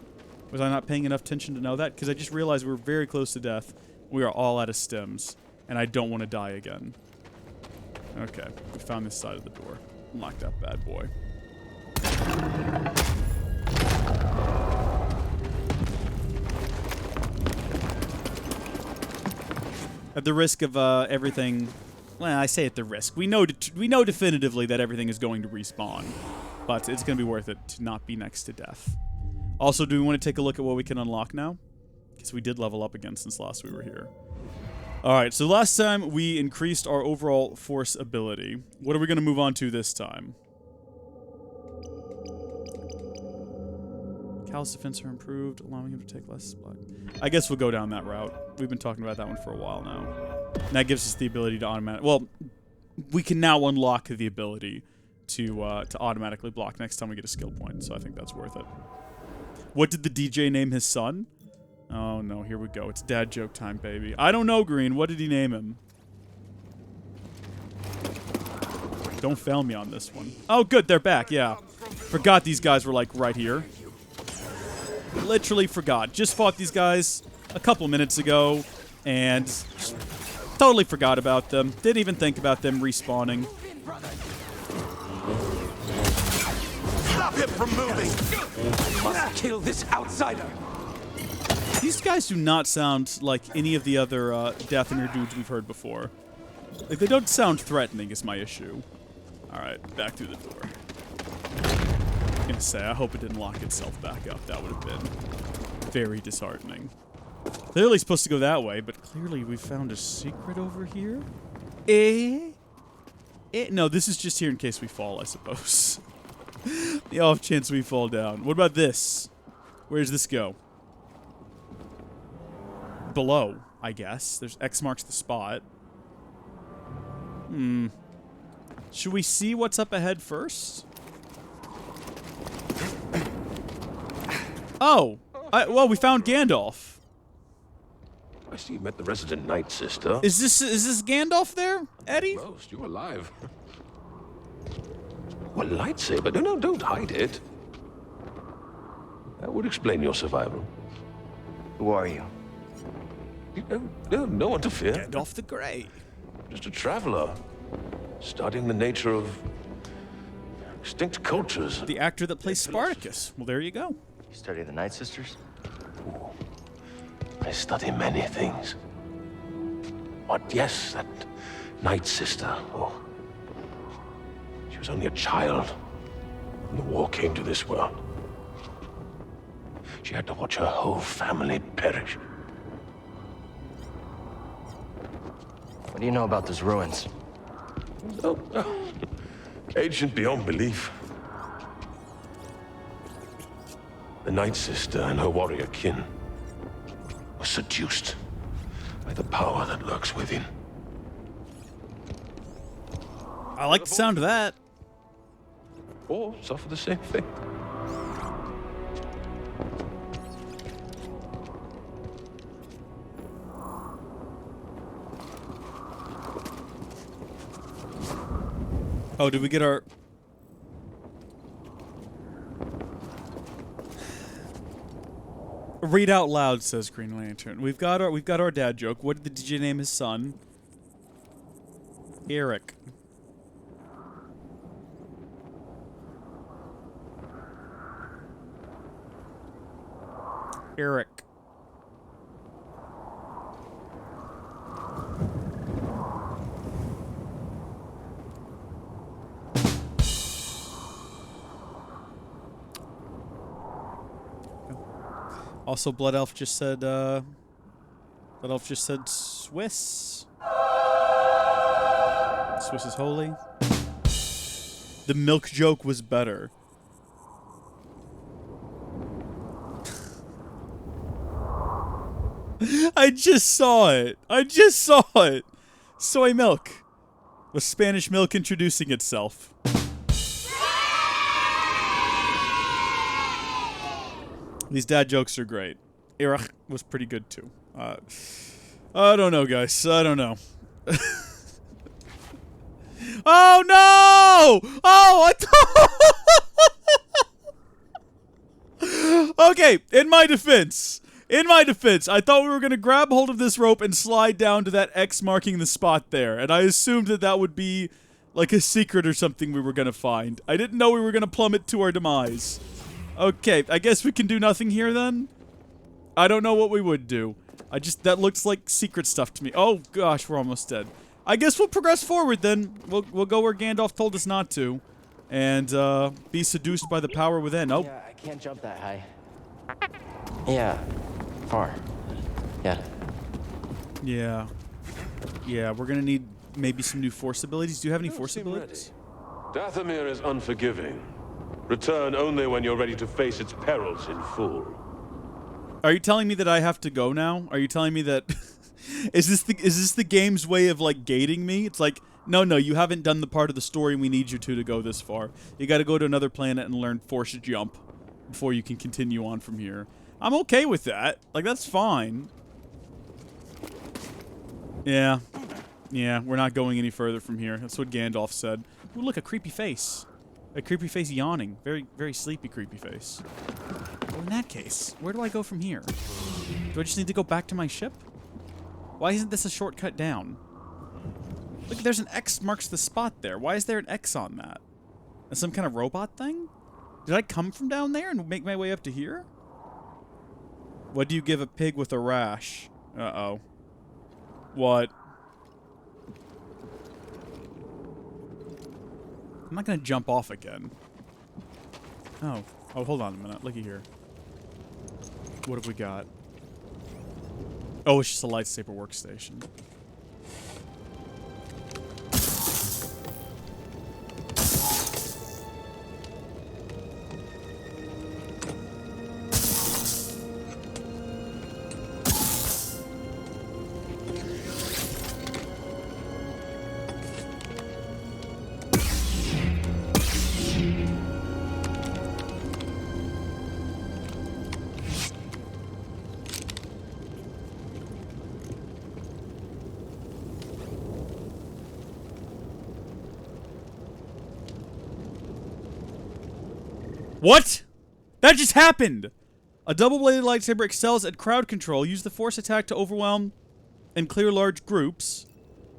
Was I not paying enough attention to know that? Because I just realized we were very close to death. We are all out of stims. And I don't want to die again. Okay. We found this side of the door. Unlock that bad boy. At the risk of everything... Well, I say at the risk. We know definitively that everything is going to respawn. But it's going to be worth it to not be next to death. Also, do we want to take a look at what we can unlock now? Because we did level up again since last we were here. Alright, so last time we increased our overall force ability. What are we going to move on to this time? Cal's defense are improved, allowing him to take less block. I guess we'll go down that route. We've been talking about that one for a while now. And that gives us the ability to automatic... Well, we can now unlock the ability to automatically block next time we get a skill point, so I think that's worth it. What did the DJ name his son? Oh no, here we go. It's dad joke time, baby. I don't know, Green. What did he name him? Don't fail me on this one. Oh, good. They're back. Yeah. Forgot these guys were, like, right here. Literally forgot. Just fought these guys a couple minutes ago, and totally forgot about them. Didn't even think about them respawning. Stop him from moving! Must kill this outsider! These guys do not sound like any of the other Death in Your dudes we've heard before. Like, they don't sound threatening is my issue. Alright, back through the door. I'm gonna say, I hope it didn't lock itself back up. That would have been very disheartening. Clearly supposed to go that way, but clearly we found a secret over here. No, this is just here in case we fall, I suppose. The off chance we fall down. What about this? Where does this go? Below, I guess. There's X marks the spot. Should we see what's up ahead first? Oh! Well, we found Gandalf. I see you met the resident knight, sister. Is this Gandalf there, Eddie? Most, you're alive. What lightsaber? No, don't hide it. That would explain your survival. Who are you? No one to fear. Gandalf the Grey. Just a traveler. Studying the nature of extinct cultures. The actor that plays Spartacus. Well, there you go. You study the Night Sisters? I study many things. But yes, that Night Sister. Oh, she was only a child when the war came to this world. She had to watch her whole family perish. What do you know about those ruins? Oh, ancient beyond belief. The Night Sister and her warrior kin were seduced by the power that lurks within. I like the sound of that. Or suffer the same fate. Oh, did we get our... Read out loud, says Green Lantern. We've got our dad joke. What did you name his son? Eric. Eric. Also, Blood Elf just said Swiss. Swiss is holy. The milk joke was better. I just saw it. Soy milk. With Spanish milk introducing itself. These dad jokes are great. Erich was pretty good too. I don't know, guys. I don't know. Oh no! Oh, okay, in my defense, I thought we were gonna grab hold of this rope and slide down to that X marking the spot there, and I assumed that that would be like a secret or something we were gonna find. I didn't know we were gonna plummet to our demise. Okay, I guess we can do nothing here then? I don't know what we would do. That looks like secret stuff to me. Oh gosh, we're almost dead. I guess we'll progress forward then. We'll go where Gandalf told us not to. And, be seduced by the power within. Oh. Yeah, I can't jump that high. Yeah, far. Yeah. Yeah, we're gonna need maybe some new force abilities. Do you have any force abilities? Dathomir is unforgiving. Return only when you're ready to face its perils in full. Are you telling me that I have to go now? Are you telling me that... Is this the game's way of, like, gating me? It's like, no, you haven't done the part of the story we need you to go this far. You gotta go to another planet and learn force jump before you can continue on from here. I'm okay with that. Like, that's fine. Yeah, we're not going any further from here. That's what Gandalf said. Ooh, look, a creepy face. A creepy face yawning. Very, very sleepy creepy face. Well, in that case, where do I go from here? Do I just need to go back to my ship? Why isn't this a shortcut down? Look, there's an X marks the spot there. Why is there an X on that? Is some kind of robot thing? Did I come from down there and make my way up to here? What do you give a pig with a rash? Uh-oh. What? I'm not gonna jump off again. Oh, hold on a minute. Looky here. What have we got? Oh, it's just a lightsaber workstation. What? That just happened! A double-bladed lightsaber excels at crowd control. Use the force attack to overwhelm and clear large groups.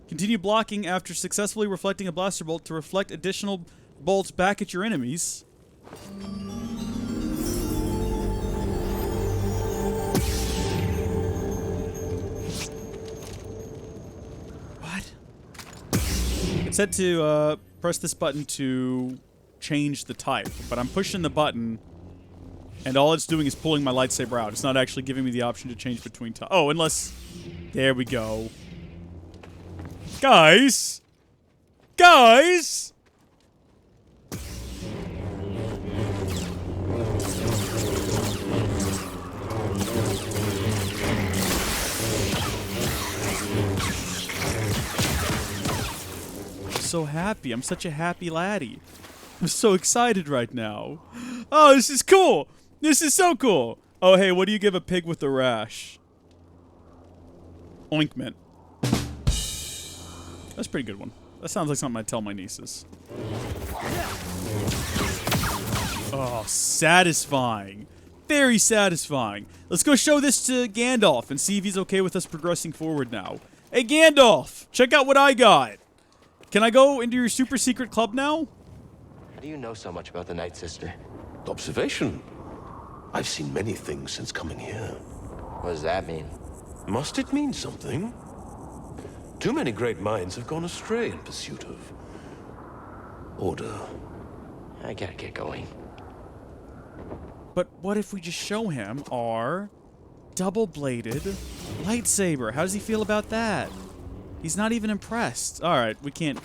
Continue blocking after successfully reflecting a blaster bolt to reflect additional bolts back at your enemies. What? It said to press this button to change the type, but I'm pushing the button and all it's doing is pulling my lightsaber out. It's not actually giving me the option to change between types. Oh, unless... There we go. Guys! Guys! I'm so happy. I'm such a happy laddie. I'm so excited right now. Oh, this is cool. This is so cool. Oh, hey, what do you give a pig with a rash? Ointment. That's a pretty good one. That sounds like something I'd tell my nieces. Oh, satisfying. Very satisfying. Let's go show this to Gandalf and see if he's okay with us progressing forward now. Hey, Gandalf, check out what I got. Can I go into your super secret club now? How do you know so much about the Night Sister? Observation. I've seen many things since coming here. What does that mean? Must it mean something? Too many great minds have gone astray in pursuit of order. I gotta get going. But what if we just show him our double-bladed lightsaber? How does he feel about that? He's not even impressed. All right, we can't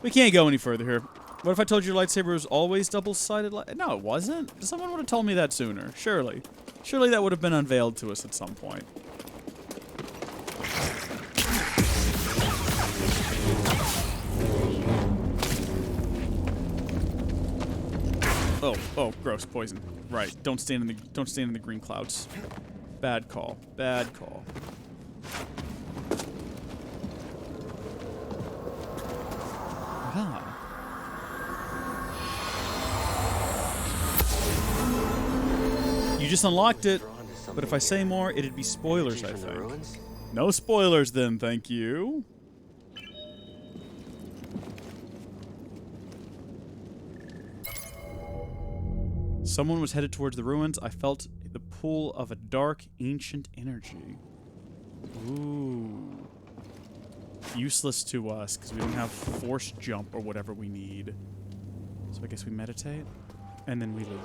go any further here. What if I told you your lightsaber was always double-sided? No, it wasn't. Someone would have told me that sooner. Surely. Surely that would have been unveiled to us at some point. Oh, gross, poison. Right. Don't stand in the green clouds. Bad call. Bad call. Ah. You just unlocked it, but if I say more, it'd be spoilers, I think. No spoilers then, thank you. Someone was headed towards the ruins. I felt the pull of a dark, ancient energy. Ooh. Useless to us, because we don't have force jump or whatever we need. So I guess we meditate, and then we leave.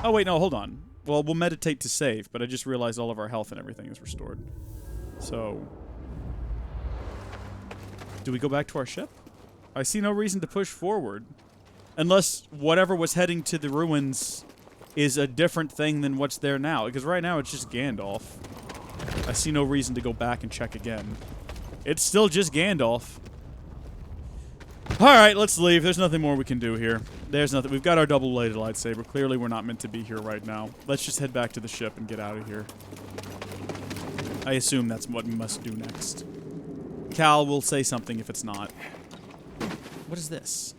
Oh, wait, no, hold on. Well, we'll meditate to save, but I just realized all of our health and everything is restored. So... do we go back to our ship? I see no reason to push forward. Unless whatever was heading to the ruins is a different thing than what's there now. Because right now it's just Gandalf. I see no reason to go back and check again. It's still just Gandalf. Alright, let's leave. There's nothing more we can do here. There's nothing. We've got our double-bladed lightsaber. Clearly we're not meant to be here right now. Let's just head back to the ship and get out of here. I assume that's what we must do next. Cal will say something if it's not. What is this?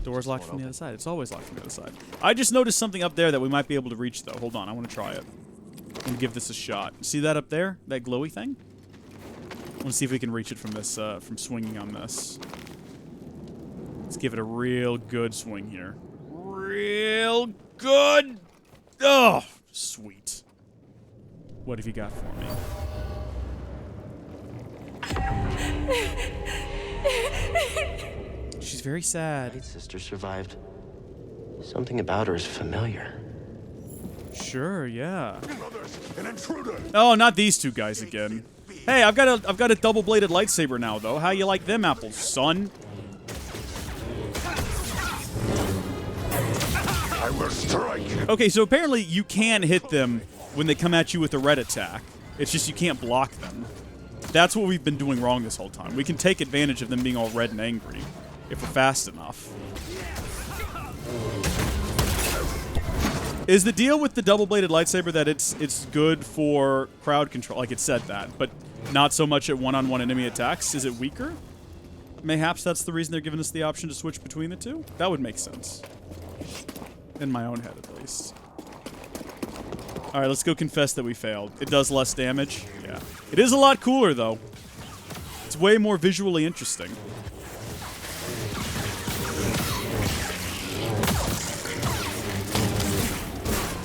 Door's locked from the other side. It's always locked from the other side. I just noticed something up there that we might be able to reach, though. Hold on. I want to try it. I'm going to give this a shot. See that up there? That glowy thing? I want to see if we can reach it from this, from swinging on this. Let's give it a real good swing here. Real good! Oh, sweet. What have you got for me? She's very sad. Night Sister survived. Something about her is familiar. Sure, yeah. An intruder. Oh, not these two guys again. Hey, I've got a double-bladed lightsaber now, though. How you like them apples, son? I will strike you. Okay, so apparently you can hit them when they come at you with a red attack. It's just you can't block them. That's what we've been doing wrong this whole time. We can take advantage of them being all red and angry if we're fast enough. Is the deal with the double-bladed lightsaber that it's good for crowd control? Like it said that, but not so much at one-on-one enemy attacks? Is it weaker? Mayhaps that's the reason they're giving us the option to switch between the two? That would make sense. In my own head, at least. Alright, let's go confess that we failed. It does less damage. Yeah. It is a lot cooler, though. It's way more visually interesting.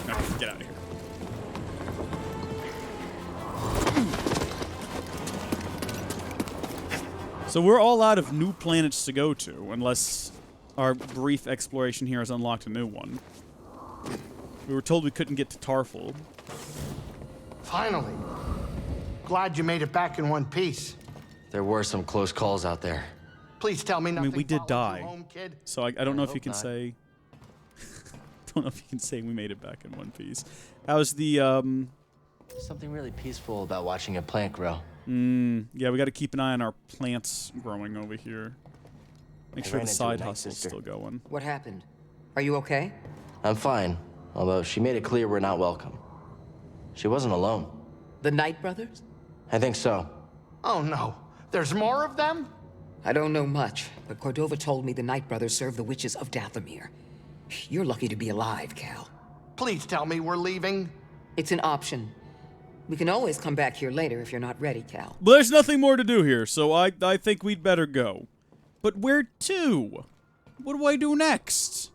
Okay, get out of here. So we're all out of new planets to go to, unless our brief exploration here has unlocked a new one. We were told we couldn't get to Tarful. Finally. Glad you made it back in one piece. There were some close calls out there. Please tell me I nothing. mean, we did followed die. you home, kid. So I don't know if you hope can not. say... don't know if you can say we made it back in one piece. How's the, Something really peaceful about watching a plant grow. yeah, we got to keep an eye on our plants growing over here. Make I sure ran the into a side night hustle's sister. still going. What happened? Are you okay? I'm fine, although she made it clear we're not welcome. She wasn't alone. The Knight brothers? I think so. Oh no. There's more of them? I don't know much, but Cordova told me the Knight brothers serve the witches of Dathomir. You're lucky to be alive, Cal. Please tell me we're leaving. It's an option. We can always come back here later if you're not ready, Cal. But there's nothing more to do here, so I think we'd better go. But where to? What do I do next?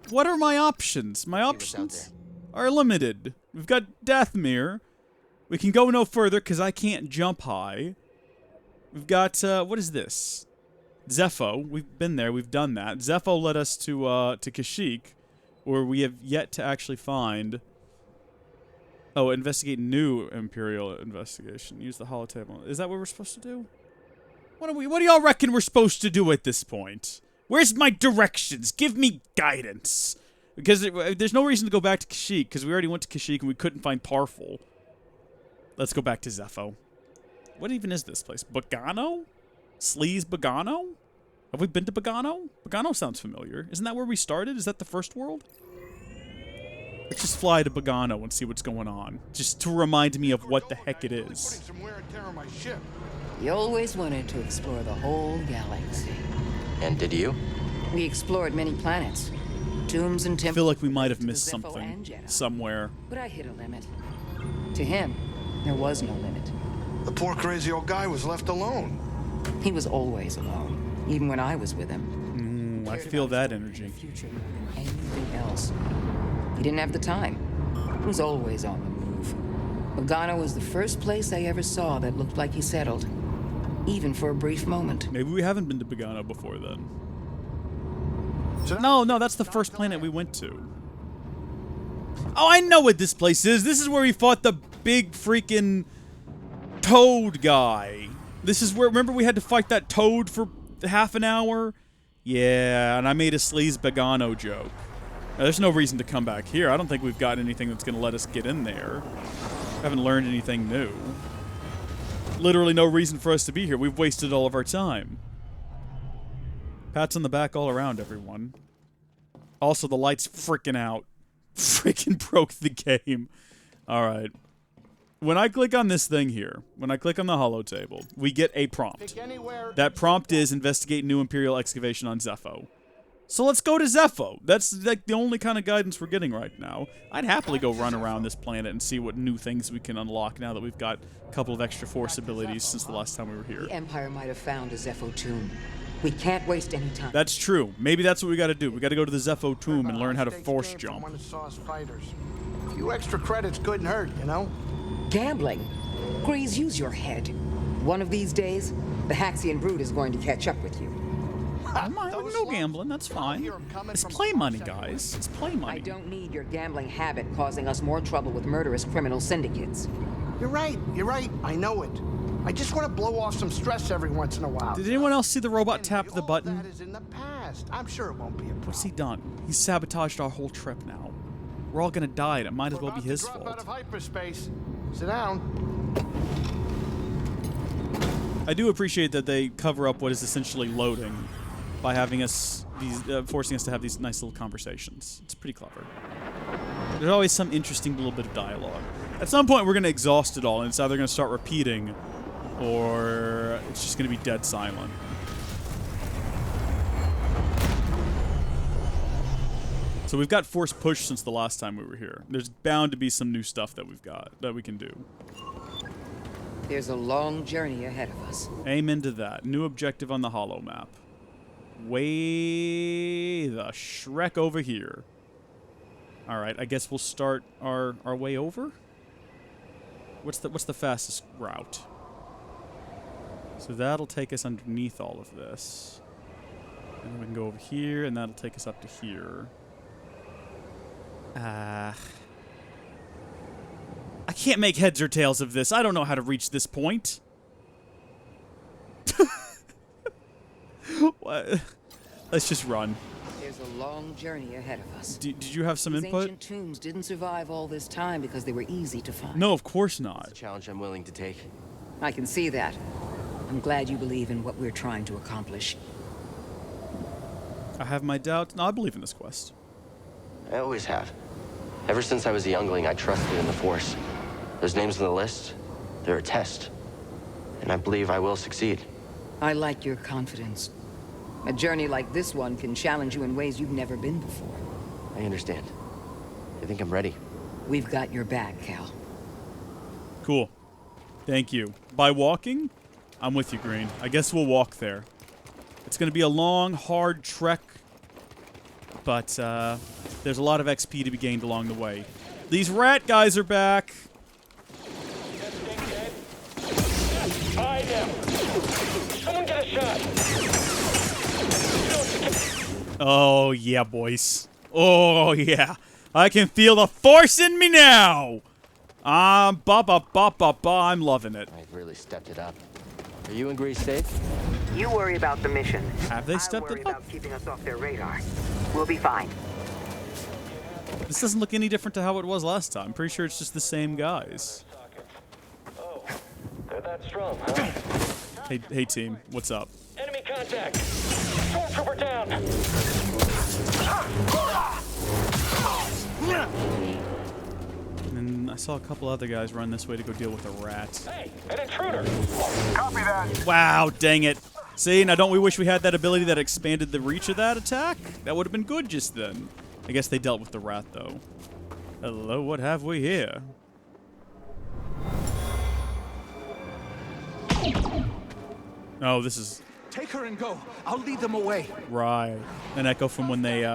What are my options? My options are limited. We've got Dathomir. We can go no further because I can't jump high. We've got, what is this? Zepho. We've been there. We've done that. Zepho led us to Kashyyyk, where we have yet to actually find... Oh, investigate new Imperial investigation. Use the holotable. Is that what we're supposed to do? What do y'all reckon we're supposed to do at this point? Where's my directions? Give me guidance. Because there's no reason to go back to Kashyyyk, because we already went to Kashyyyk and we couldn't find Tarful. Let's go back to Zepho. What even is this place? Bogano? Sleaze Bogano? Have we been to Bogano? Bogano sounds familiar. Isn't that where we started? Is that the first world? Let's just fly to Bogano and see what's going on. Just to remind me of what the heck it is. Putting some wear and tear on my ship. We always wanted to explore the whole galaxy. And did you? We explored many planets, tombs and I temples. feel like we might have to the missed Zepho something and Jedi. somewhere. But I hit a limit. To him, there was no limit. The poor crazy old guy was left alone. He was always alone, even when I was with him. I feel that energy. Future more than anything else. He didn't have the time. He was always on the move. Bogano was the first place I ever saw that looked like he settled, even for a brief moment. Maybe we haven't been to Bogano before then. So No, that's the first planet we went to. Oh, I know what this place is. This is where we fought the big freaking toad guy. This is where, remember we had to fight that toad for half an hour? Yeah, and I made a Sleaze Bogano joke. Now, there's no reason to come back here. I don't think we've got anything that's going to let us get in there. Haven't learned anything new. Literally no reason for us to be here. We've wasted all of our time. Pats on the back all around, everyone. Also, the light's freaking out. Freaking broke the game. Alright. When I click on this thing here, when I click on the holotable, we get a prompt. That prompt is investigate new Imperial excavation on Zepho. So let's go to Zepho. That's like the only kind of guidance we're getting right now. I'd happily go run around this planet and see what new things we can unlock now that we've got a couple of extra force abilities since the last time we were here. The Empire might have found a Zepho tomb. We can't waste any time. That's true. Maybe that's what we got to do. We got to go to the Zepho tomb and learn how to force jump. One of Saw's fighters. A few extra credits couldn't hurt, you know? Gambling. Grease, use your head. One of these days, the Haxian brood is going to catch up with you. No gambling. That's fine. It's play money, guys. It's play I money. don't need your gambling habit causing us more trouble with murderous criminal syndicates. You're right. I know it. I just want to blow off some stress every once in a while. Did anyone else see the robot tap the All button? that is in the past. I'm sure it won't be a problem. What's he done? He's sabotaged our whole trip now. We're all gonna die, and it might as well be About to his drop out fault. of hyperspace. Sit down. I do appreciate that they cover up what is essentially loading by having us forcing us to have these nice little conversations. It's pretty clever. There's always some interesting little bit of dialogue. At some point, we're gonna exhaust it all, and it's either gonna start repeating, or it's just gonna be dead silent. So we've got force push since the last time we were here. There's bound to be some new stuff that we've got that we can do. There's a long journey ahead of us. Amen to that. New objective on the holo map. Way the Shrek over here. Alright, I guess we'll start our way over? What's the fastest route? So that'll take us underneath all of this. And then we can go over here, and that'll take us up to here. I can't make heads or tails of this. I don't know how to reach this point. What? Let's just run. There's a long journey ahead of us. Did you have some These input? ancient tombs didn't survive all this time because they were easy to find. No, of course not. It's a challenge I'm willing to take. I can see that. I'm glad you believe in what we're trying to accomplish. I have my doubts. No, I believe in this quest. I always have. Ever since I was a youngling, I trusted in the Force. Those names on the list, they're a test. And I believe I will succeed. I like your confidence. A journey like this one can challenge you in ways you've never been before. I understand. I think I'm ready. We've got your back, Cal. Cool. Thank you. By walking, I'm with you, Green. I guess we'll walk there. It's going to be a long, hard trek, but there's a lot of XP to be gained along the way. These rat guys are back. I am. Someone get a shot. Oh, yeah, boys. Oh, yeah. I can feel the Force in me now. I'm loving it. I've really stepped it up. Are you and Grease safe? You worry about the mission. Have they stepped I'll worry it up? about keeping us off their radar. We'll be fine. This doesn't look any different to how it was last time. I'm pretty sure it's just the same guys. Oh, they're that strong, huh? Hey team, what's up? Enemy contact. Stormtrooper down. And I saw a couple other guys run this way to go deal with a rat. Hey, an intruder. Copy that. Wow, dang it. See, now don't we wish we had that ability that expanded the reach of that attack? That would have been good just then. I guess they dealt with the rat, though. Hello, what have we here? Oh, this is... Take her and go. I'll lead them away. Right. An echo from when they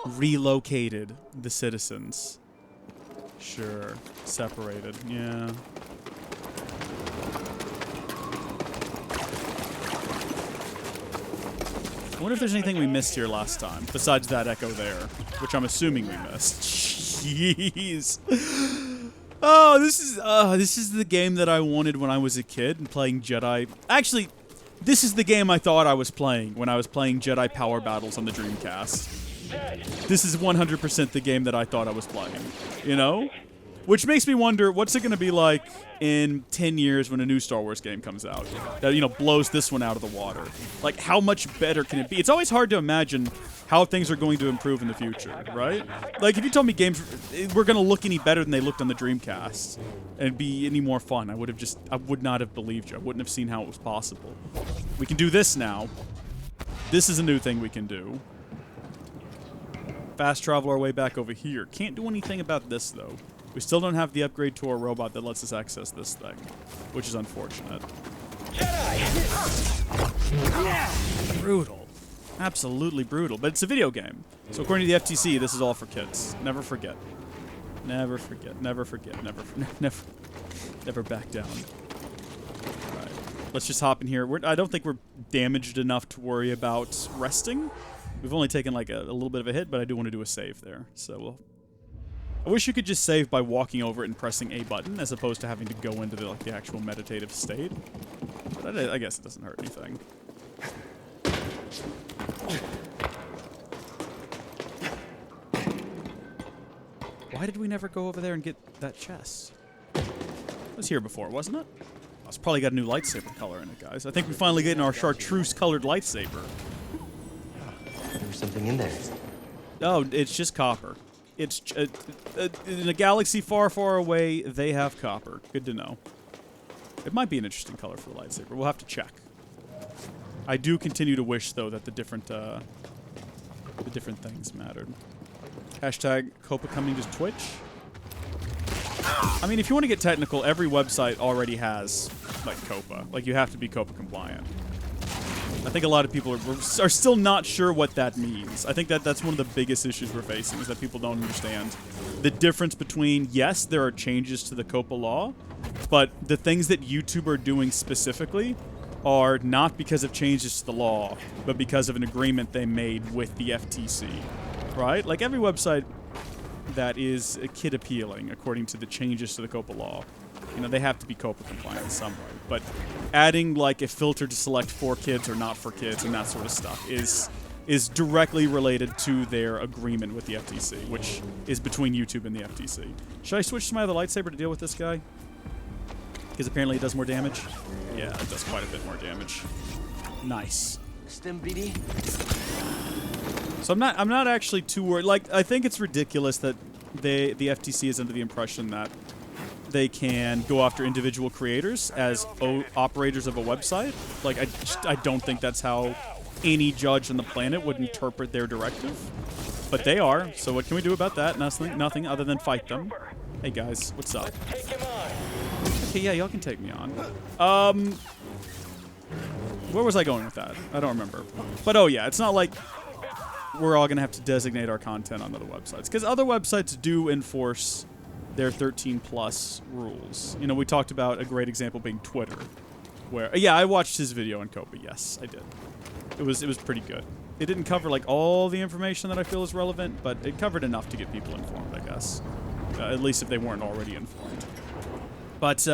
relocated the citizens. Sure. Separated. Yeah. I wonder if there's anything we missed here last time, besides that echo there, which I'm assuming we missed. Jeez. Oh, this is the game that I wanted when I was a kid and playing Jedi. Actually, this is the game I thought I was playing when I was playing Jedi Power Battles on the Dreamcast. This is 100% the game that I thought I was playing, you know? Which makes me wonder, what's it going to be like in 10 years when a new Star Wars game comes out that, you know, blows this one out of the water? Like, how much better can it be? It's always hard to imagine how things are going to improve in the future, right? Like, if you told me games were going to look any better than they looked on the Dreamcast and be any more fun, I would not have believed you. I wouldn't have seen how it was possible. We can do this now. This is a new thing we can do. Fast travel our way back over here. Can't do anything about this, though. We still don't have the upgrade to our robot that lets us access this thing, which is unfortunate. Jedi! Brutal. Absolutely brutal. But it's a video game. So according to the FTC, this is all for kids. Never forget. Never forget. Never forget. Never back down. All right. Let's just hop in here. I don't think we're damaged enough to worry about resting. We've only taken like a little bit of a hit, but I do want to do a save there. So I wish you could just save by walking over it and pressing A button, as opposed to having to go into the actual meditative state. But I guess it doesn't hurt anything. Why did we never go over there and get that chest? It was here before, wasn't it? Oh, it's probably got a new lightsaber color in it, guys. I think we finally get in our chartreuse-colored lightsaber. There's something in there. Oh, it's just copper. It's in a galaxy far, far away, they have copper. Good to know. It might be an interesting color for the lightsaber. We'll have to check. I do continue to wish, though, that the different things mattered. Hashtag Copa coming to Twitch. I mean, if you want to get technical, every website already has, like, COPA. Like, you have to be COPA compliant. I think a lot of people are still not sure what that means. I think that's one of the biggest issues we're facing, is that people don't understand the difference between, yes, there are changes to the COPA law, but the things that YouTube are doing specifically are not because of changes to the law, but because of an agreement they made with the FTC, right? Like, every website that is kid appealing, according to the changes to the COPA law, you know, they have to be COPA compliant in some way. But adding, like, a filter to select for kids or not for kids and that sort of stuff is directly related to their agreement with the FTC, which is between YouTube and the FTC. Should I switch to my other lightsaber to deal with this guy? Because apparently it does more damage. Yeah, it does quite a bit more damage. Nice. Stim BD? So I'm not actually too worried. Like, I think it's ridiculous that the FTC is under the impression that they can go after individual creators as operators of a website. Like, I don't think that's how any judge on the planet would interpret their directive. But they are, so what can we do about that? Nothing other than fight them. Hey guys, what's up? Okay, yeah, y'all can take me on. Where was I going with that? I don't remember. But oh yeah, it's not like we're all gonna have to designate our content on other websites, because other websites do enforce their 13+ rules. You know, we talked about a great example being Twitter, where yeah, I watched his video on COPA. Yes, I did. It was pretty good. It didn't cover like all the information that I feel is relevant, but it covered enough to get people informed, I guess. At least if they weren't already informed. But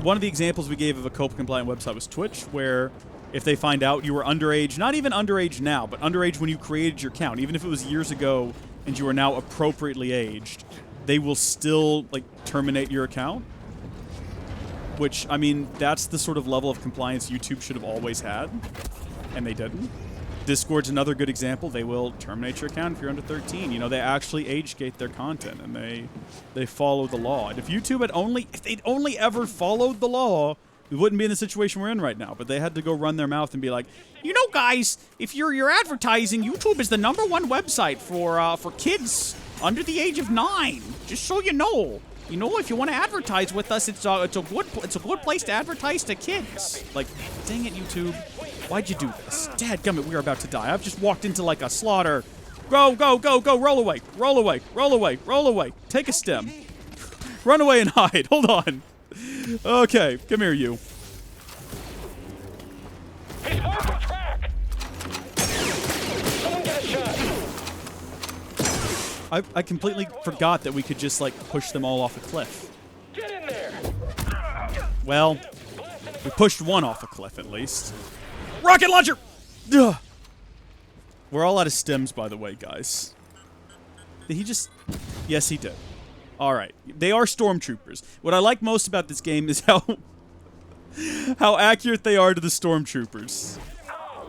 one of the examples we gave of a COPA compliant website was Twitch, where if they find out you were underage, not even underage now, but underage when you created your account, even if it was years ago and you are now appropriately aged, they will still, like, terminate your account. Which, I mean, that's the sort of level of compliance YouTube should have always had, and they didn't. Discord's another good example. They will terminate your account if you're under 13. You know, they actually age-gate their content, and they follow the law. And if YouTube had if they'd only ever followed the law, we wouldn't be in the situation we're in right now. But they had to go run their mouth and be like, you know, guys, if you're advertising, YouTube is the #1 website for kids under the age of 9. Just so you know. You know, if you want to advertise with us, it's a good place to advertise to kids. Like, dang it, YouTube. Why'd you do this? Dadgummit, we are about to die. I've just walked into, like, a slaughter. Go, go, go, go. Roll away. Roll away. Roll away. Roll away. Take a stem. Run away and hide. Hold on. Okay, come here, you. He's off track. Someone get a shot. I completely forgot that we could just, like, push them all off a cliff. Get in there. Well, we pushed one off a cliff, at least. Rocket launcher! Ugh. We're all out of stems, by the way, guys. Did he just... Yes, he did. Alright. They are stormtroopers. What I like most about this game is how accurate they are to the stormtroopers.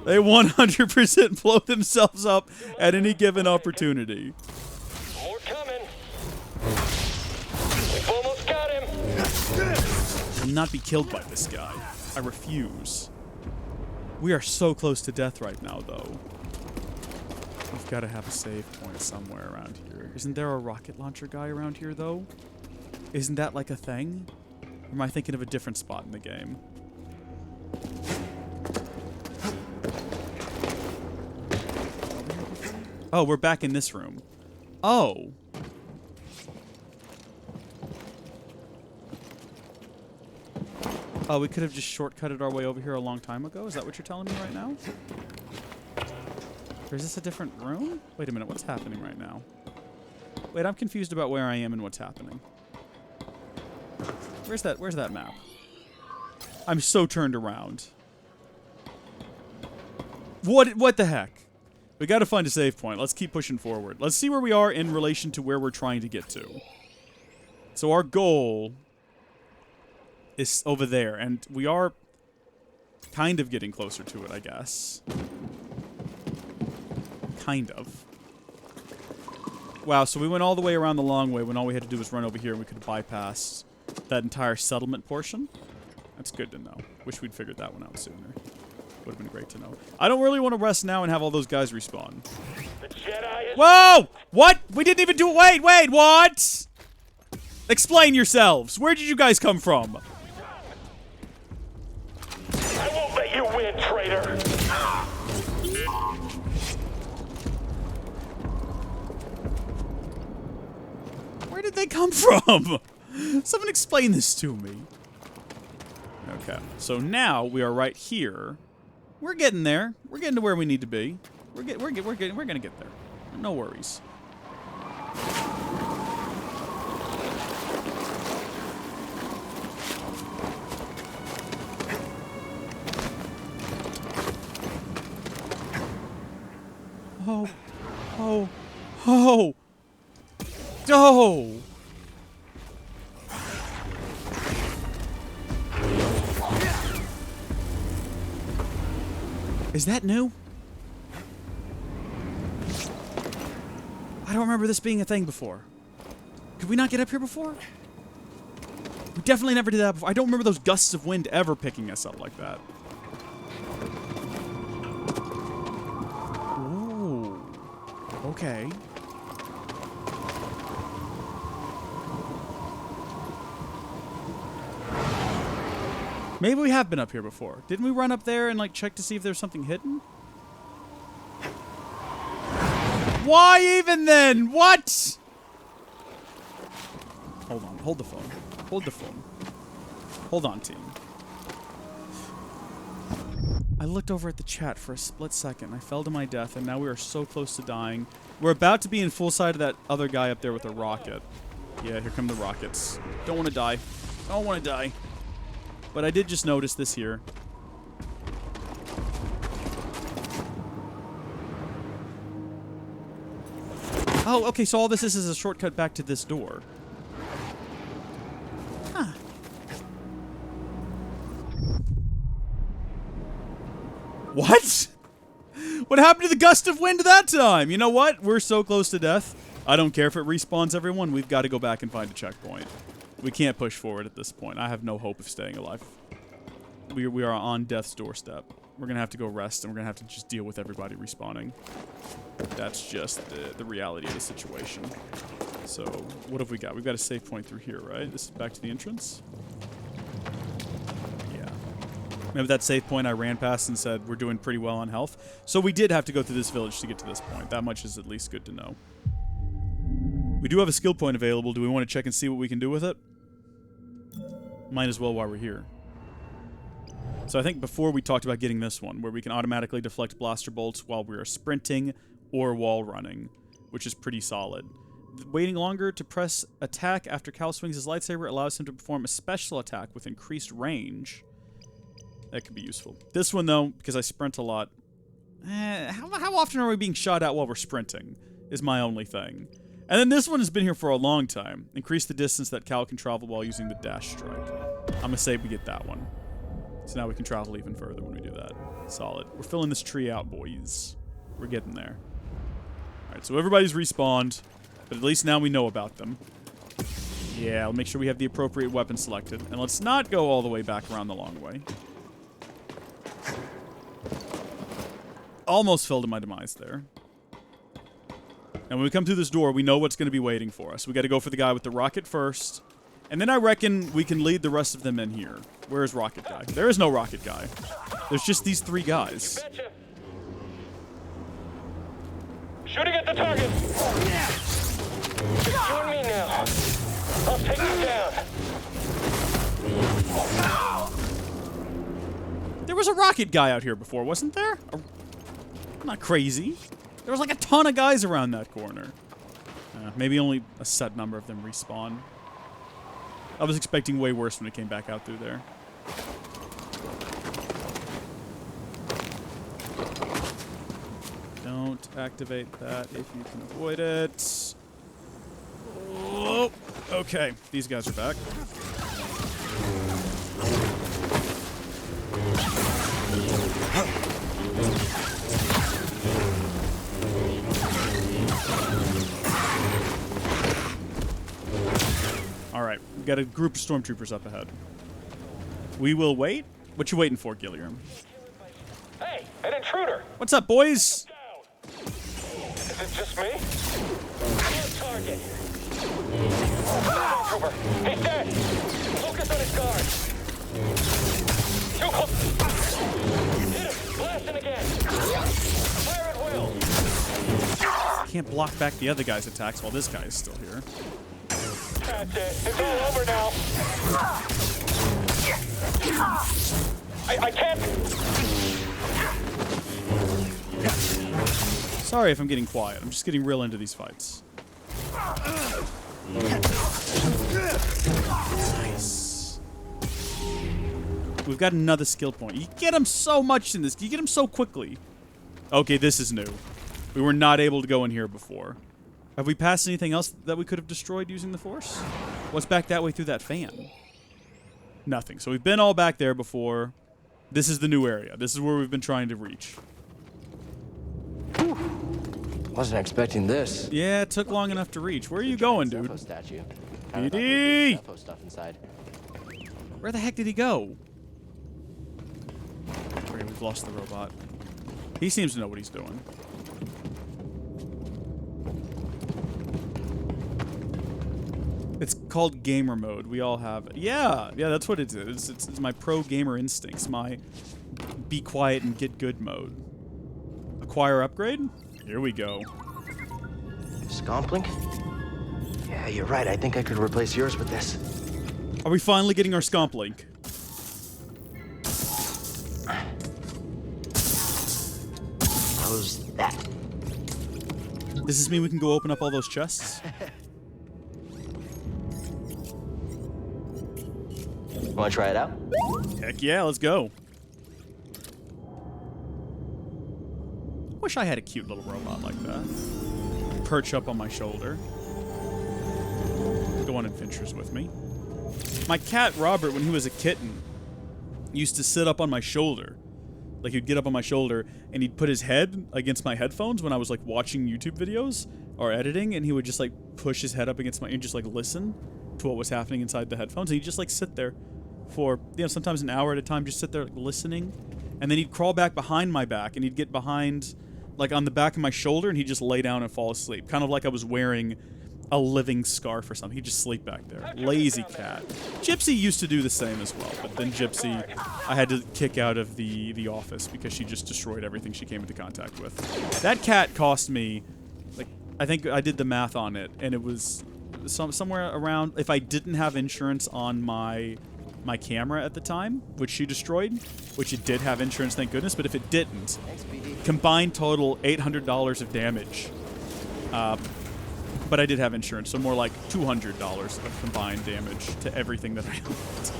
They 100% blow themselves up at any given opportunity. More coming. We've almost got him. I will not be killed by this guy. I refuse. We are so close to death right now, though. We've got to have a save point somewhere around here. Isn't there a rocket launcher guy around here, though? Isn't that like a thing? Or am I thinking of a different spot in the game? Oh, we're back in this room. Oh. Oh, we could have just shortcutted our way over here a long time ago? Is that what you're telling me right now? Or is this a different room? Wait a minute, what's happening right now? Wait, I'm confused about where I am and what's happening. Where's that map? I'm so turned around. What the heck? We gotta find a save point. Let's keep pushing forward. Let's see where we are in relation to where we're trying to get to. So our goal is over there, and we are kind of getting closer to it, I guess. Kind of. Wow, so we went all the way around the long way when all we had to do was run over here and we could have bypassed that entire settlement portion. That's good to know. Wish we'd figured that one out sooner. Would have been great to know. I don't really want to rest now and have all those guys respawn. The Jedi is... Whoa! What? We didn't even do it. Wait, what? Explain yourselves. Where did you guys come from? I won't let you win, traitor. Where did they come from? Someone explain this to me. Okay, so now we are right here. We're getting there. We're getting to where we need to be. We're gonna get there. No worries. Oh. Oh. Oh. Oh. Is that new? I don't remember this being a thing before. Could we not get up here before? We definitely never did that before. I don't remember those gusts of wind ever picking us up like that. Ooh. Okay. Maybe we have been up here before. Didn't we run up there and like check to see if there's something hidden? Why even then? What? Hold on. Hold the phone. Hold the phone. Hold on, team. I looked over at the chat for a split second. I fell to my death, and now we are so close to dying. We're about to be in full sight of that other guy up there with a rocket. Yeah, here come the rockets. Don't want to die. Don't want to die. But I did just notice this here. Oh, okay, so all this is a shortcut back to this door. Huh. What? What happened to the gust of wind that time? You know what? We're so close to death. I don't care if it respawns everyone. We've got to go back and find a checkpoint. We can't push forward at this point. I have no hope of staying alive. We are on death's doorstep. We're going to have to go rest, and we're going to have to just deal with everybody respawning. That's just the reality of the situation. So, what have we got? We've got a save point through here, right? This is back to the entrance? Yeah. Remember that save point I ran past and said we're doing pretty well on health? So we did have to go through this village to get to this point. That much is at least good to know. We do have a skill point available. Do we want to check and see what we can do with it? Might as well while we're here. So I think before we talked about getting this one, where we can automatically deflect blaster bolts while we are sprinting or wall running, which is pretty solid. Waiting longer to press attack after Cal swings his lightsaber allows him to perform a special attack with increased range. That could be useful. This one, though, because I sprint a lot, how often are we being shot at while we're sprinting is my only thing. And then this one has been here for a long time. Increase the distance that Cal can travel while using the dash strike. I'm going to say we get that one. So now we can travel even further when we do that. Solid. We're filling this tree out, boys. We're getting there. Alright, so everybody's respawned. But at least now we know about them. Yeah, I'll make sure we have the appropriate weapon selected. And let's not go all the way back around the long way. Almost fell to my demise there. And when we come through this door, we know what's going to be waiting for us. We got to go for the guy with the rocket first. And then I reckon we can lead the rest of them in here. Where's Rocket Guy? There is no Rocket Guy. There's just these three guys. Shooting at the target. You and me now. I'll take you down. There was a Rocket Guy out here before, wasn't there? I'm not crazy. There was like a ton of guys around that corner. Maybe only a set number of them respawn. I was expecting way worse when it came back out through there. Don't activate that if you can avoid it. Oh, okay, these guys are back. Alright, we've got a group of stormtroopers up ahead. We will wait. What you waiting for, Gilliam? An intruder! What's up, boys? Is it just me? On target! Trooper! He's dead! Focus on his guard! Too close! Hit him! Blasting again! Fire at will! Can't block back the other guy's attacks while this guy is still here. That's it. It's all over now. I can't. Sorry if I'm getting quiet. I'm just getting real into these fights. Nice. We've got another skill point. You get them so much in this. You get them so quickly. Okay, this is new. We were not able to go in here before. Have we passed anything else that we could have destroyed using the Force? What's back that way through that fan? Nothing. So we've been all back there before. This is the new area. This is where we've been trying to reach. Wasn't expecting this. Yeah, it took long enough to reach. Where are you going, dude? Statue. BD! Stuff inside. Where the heck did he go? Okay, we've lost the robot. He seems to know what he's doing. It's called gamer mode. We all have it. Yeah, that's what it is. It's my pro gamer instincts. My be quiet and get good mode. Acquire upgrade? Here we go. Scomplink? Yeah, you're right. I think I could replace yours with this. Are we finally getting our Scomp Link? How's that? Does this mean we can go open up all those chests? Want to try it out? Heck yeah, let's go. Wish I had a cute little robot like that. Perch up on my shoulder. Go on adventures with me. My cat, Robert, when he was a kitten, used to sit up on my shoulder. Like, he'd get up on my shoulder, and he'd put his head against my headphones when I was, like, watching YouTube videos or editing, and he would just, like, push his head up against my... and just, like, listen to what was happening inside the headphones. And he'd just, like, sit there for, you know, sometimes an hour at a time, just sit there, like, listening. And then he'd crawl back behind my back, and he'd get behind, like, on the back of my shoulder, and he'd just lay down and fall asleep. Kind of like I was wearing a living scarf or something. He'd just sleep back there. Lazy cat. Gypsy used to do the same as well, but then Gypsy, I had to kick out of the office because she just destroyed everything she came into contact with. That cat cost me, like, I think I did the math on it, and it was somewhere around, if I didn't have insurance on my camera at the time, which she destroyed, which it did have insurance, thank goodness, but if it didn't, combined total $800 of damage. But I did have insurance, so more like $200 of combined damage to everything that I owned.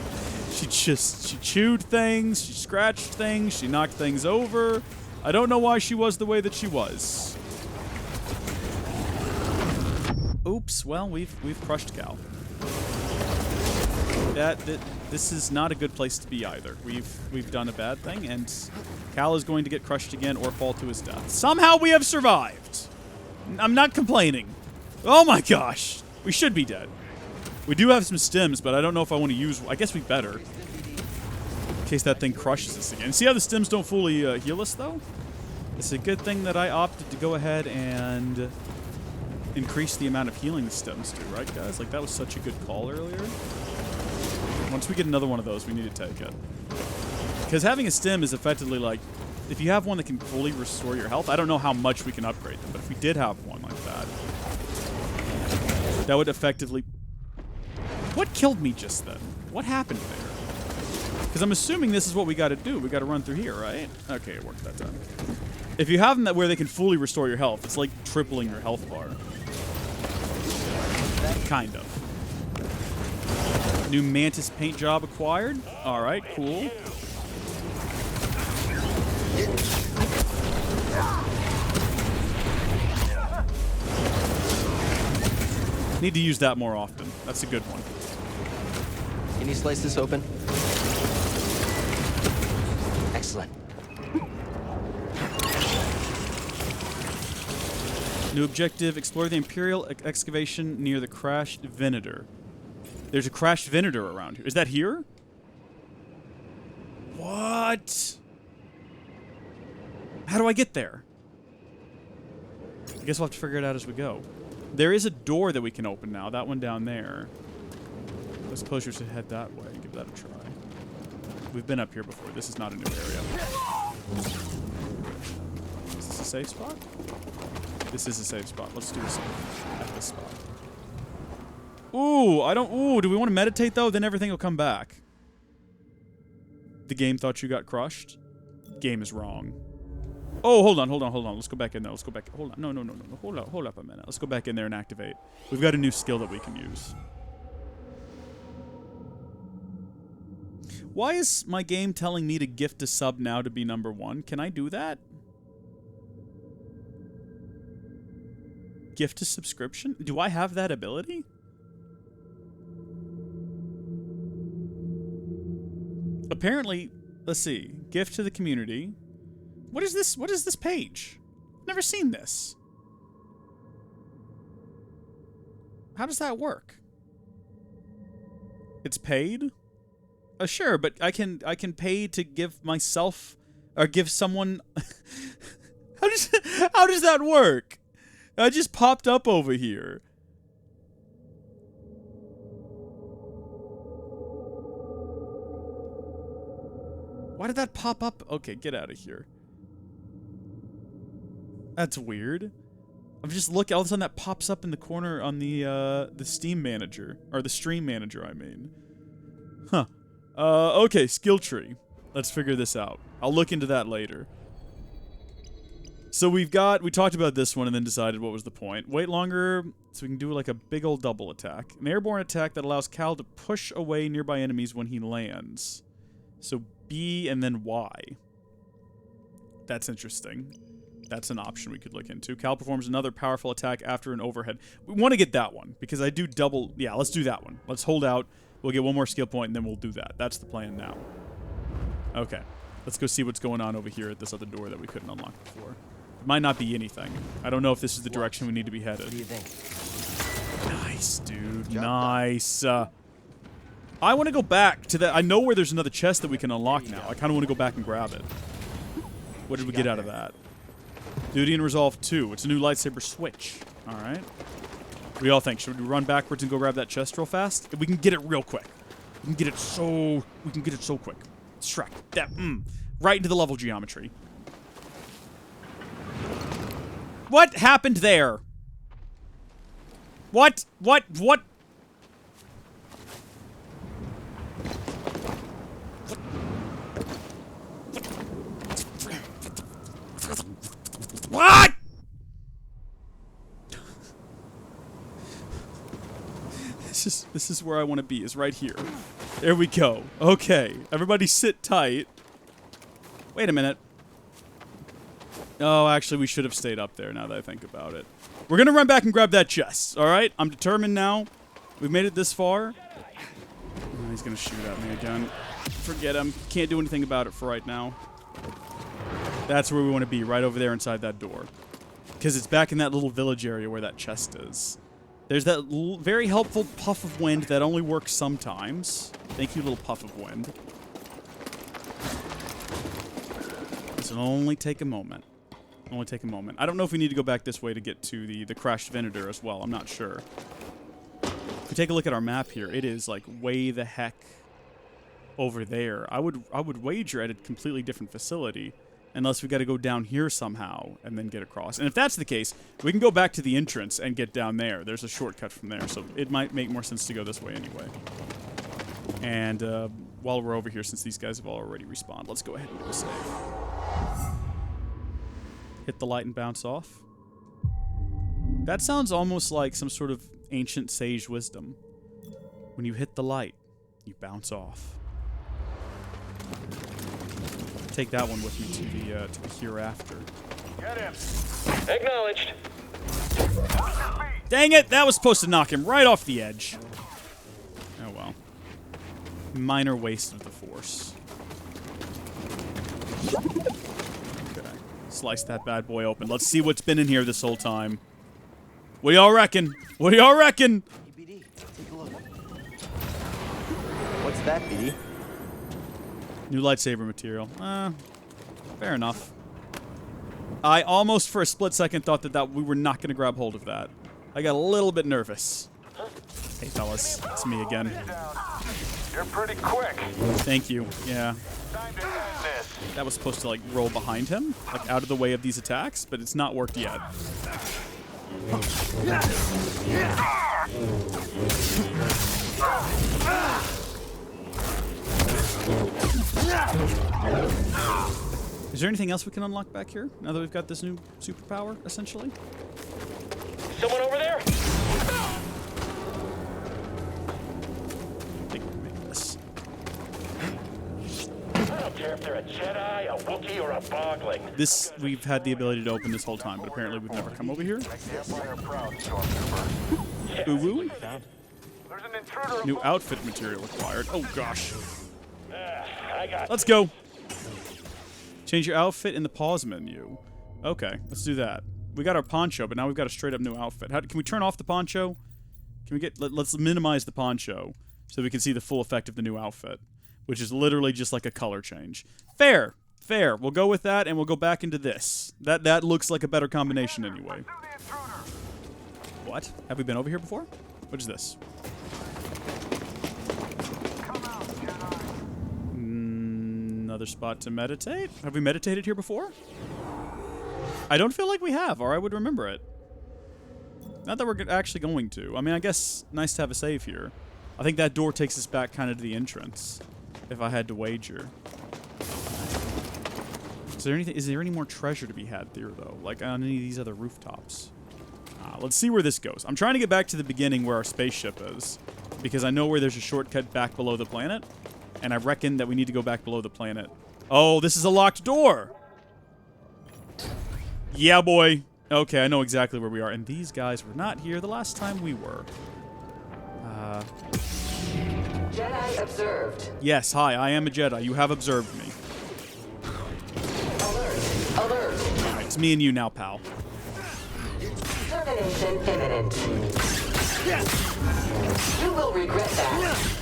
She chewed things, she scratched things, she knocked things over. I don't know why she was the way that she was. Oops, well, we've crushed Cal. This is not a good place to be either. We've done a bad thing, and Cal is going to get crushed again or fall to his death. Somehow we have survived. I'm not complaining. Oh my gosh. We should be dead. We do have some stims, but I don't know if I want to use... I guess we better. In case that thing crushes us again. See how the stims don't fully heal us, though? It's a good thing that I opted to go ahead and increase the amount of healing the stims do, right, guys? Like, that was such a good call earlier. Once we get another one of those, we need to take it. Because having a stim is effectively like... If you have one that can fully restore your health, I don't know how much we can upgrade them, but if we did have one like that, that would effectively... What killed me just then? What happened there? Because I'm assuming this is what we got to do. We got to run through here, right? Okay, it worked that time. If you have them that where they can fully restore your health, it's like tripling your health bar. Kind of. New Mantis paint job acquired. All right, cool. Need to use that more often. That's a good one. Can you slice this open? Excellent. New objective, explore the Imperial excavation near the crashed Venator. There's a crashed Venator around here. Is that here? What? How do I get there? I guess we'll have to figure it out as we go. There is a door that we can open now. That one down there. I suppose we should head that way and give that a try. We've been up here before. This is not a new area. Is this a safe spot? This is a safe spot. Let's do this at this spot. Ooh, I don't... Ooh, do we want to meditate, though? Then everything will come back. The game thought you got crushed. Game is wrong. Oh, hold on. Let's go back in there. Let's go back. Hold on. No. Hold up a minute. Let's go back in there and activate. We've got a new skill that we can use. Why is my game telling me to gift a sub now to be #1? Can I do that? Gift a subscription? Do I have that ability? Apparently, let's see. Gift to the community. What is this? What is this page? Never seen this. How does that work? It's paid? Sure, but I can pay to give myself or give someone. How does that work? I just popped up over here. Why did that pop up? Okay, get out of here. That's weird. I'm just looking. All of a sudden, that pops up in the corner on the Steam manager or the stream manager. I mean, huh? Okay, skill tree. Let's figure this out. I'll look into that later. So we talked about this one and then decided what was the point. Wait longer so we can do like a big old double attack. An airborne attack that allows Cal to push away nearby enemies when he lands. So B and then Y. That's interesting. That's an option we could look into. Cal performs another powerful attack after an overhead. We want to get that one because I do double... Yeah, let's do that one. Let's hold out. We'll get one more skill point and then we'll do that. That's the plan now. Okay. Let's go see what's going on over here at this other door that we couldn't unlock before. It might not be anything. I don't know if this is the direction we need to be headed. What do you think? Nice, dude. Nice. I want to go back to that. I know where there's another chest that we can unlock now. I kind of want to go back and grab it. What did we get out of that? Duty and Resolve 2. It's a new lightsaber switch. All right. What do y'all think? Should we run backwards and go grab that chest real fast? We can get it real quick. We can get it so quick. Shrek. That, right into the level geometry. What happened there? What? What? What? This is where I want to be, is right here. There we go. Okay. Everybody sit tight. Wait a minute. Oh, actually, we should have stayed up there now that I think about it. We're going to run back and grab that chest, all right? I'm determined now. We've made it this far. Oh, he's going to shoot at me again. Forget him. Can't do anything about it for right now. That's where we want to be, right over there inside that door. Because it's back in that little village area where that chest is. There's that very helpful puff of wind that only works sometimes. Thank you, little puff of wind. This will only take a moment. Only take a moment. I don't know if we need to go back this way to get to the crashed Venator as well. I'm not sure. If we take a look at our map here, it is like way the heck over there. I would wager at a completely different facility. Unless we got to go down here somehow and then get across. And if that's the case, we can go back to the entrance and get down there. There's a shortcut from there, so it might make more sense to go this way anyway. And while we're over here, since these guys have already respawned, let's go ahead and do a save. Hit the light and bounce off. That sounds almost like some sort of ancient sage wisdom. When you hit the light, you bounce off. Take that one with me to the hereafter. Get him. Acknowledged. Dang it! That was supposed to knock him right off the edge. Oh well. Minor waste of the Force. Okay. Slice that bad boy open. Let's see what's been in here this whole time. What do y'all reckon? What do y'all reckon? Hey, BD, take a look. What's that, BD? New lightsaber material. Fair enough. I almost for a split second thought that we were not going to grab hold of that. I got a little bit nervous. Hey, fellas. It's me again. You're pretty quick. Thank you. Yeah. Time to end this. That was supposed to, like, roll behind him, like, out of the way of these attacks, but it's not worked yet. Is there anything else we can unlock back here, now that we've got this new superpower, essentially? Someone over there? I think we can make this. I don't care if they're a Jedi, a Wookiee, or a Bogling. This, we've had the ability to open this whole time, but apparently we've never come over here. Ooh-woo. There's an intruder. New outfit material required. Oh, gosh. I got Let's go. Change your outfit in the pause menu. Okay, let's do that. We got our poncho, but now we've got a straight up new outfit. Can we turn off the poncho? Can we get... Let's minimize the poncho so we can see the full effect of the new outfit, which is literally just like a color change. Fair. Fair. We'll go with that, and we'll go back into this. That looks like a better combination anyway. What? Have we been over here before? What is this? Another spot to meditate? Have we meditated here before? I don't feel like we have, or I would remember it. Not that we're actually going to. I mean, I guess nice to have a save here. I think that door takes us back kind of to the entrance, if I had to wager. Is there any more treasure to be had there, though? Like on any of these other rooftops? Let's see where this goes. I'm trying to get back to the beginning where our spaceship is, because I know where there's a shortcut back below the planet, and I reckon that we need to go back below the planet. Oh, this is a locked door! Yeah, boy. Okay, I know exactly where we are. And these guys were not here the last time we were. Jedi observed. Yes, hi, I am a Jedi. You have observed me. Alert. Alert. Alright, it's me and you now, pal. Termination imminent. You will regret that.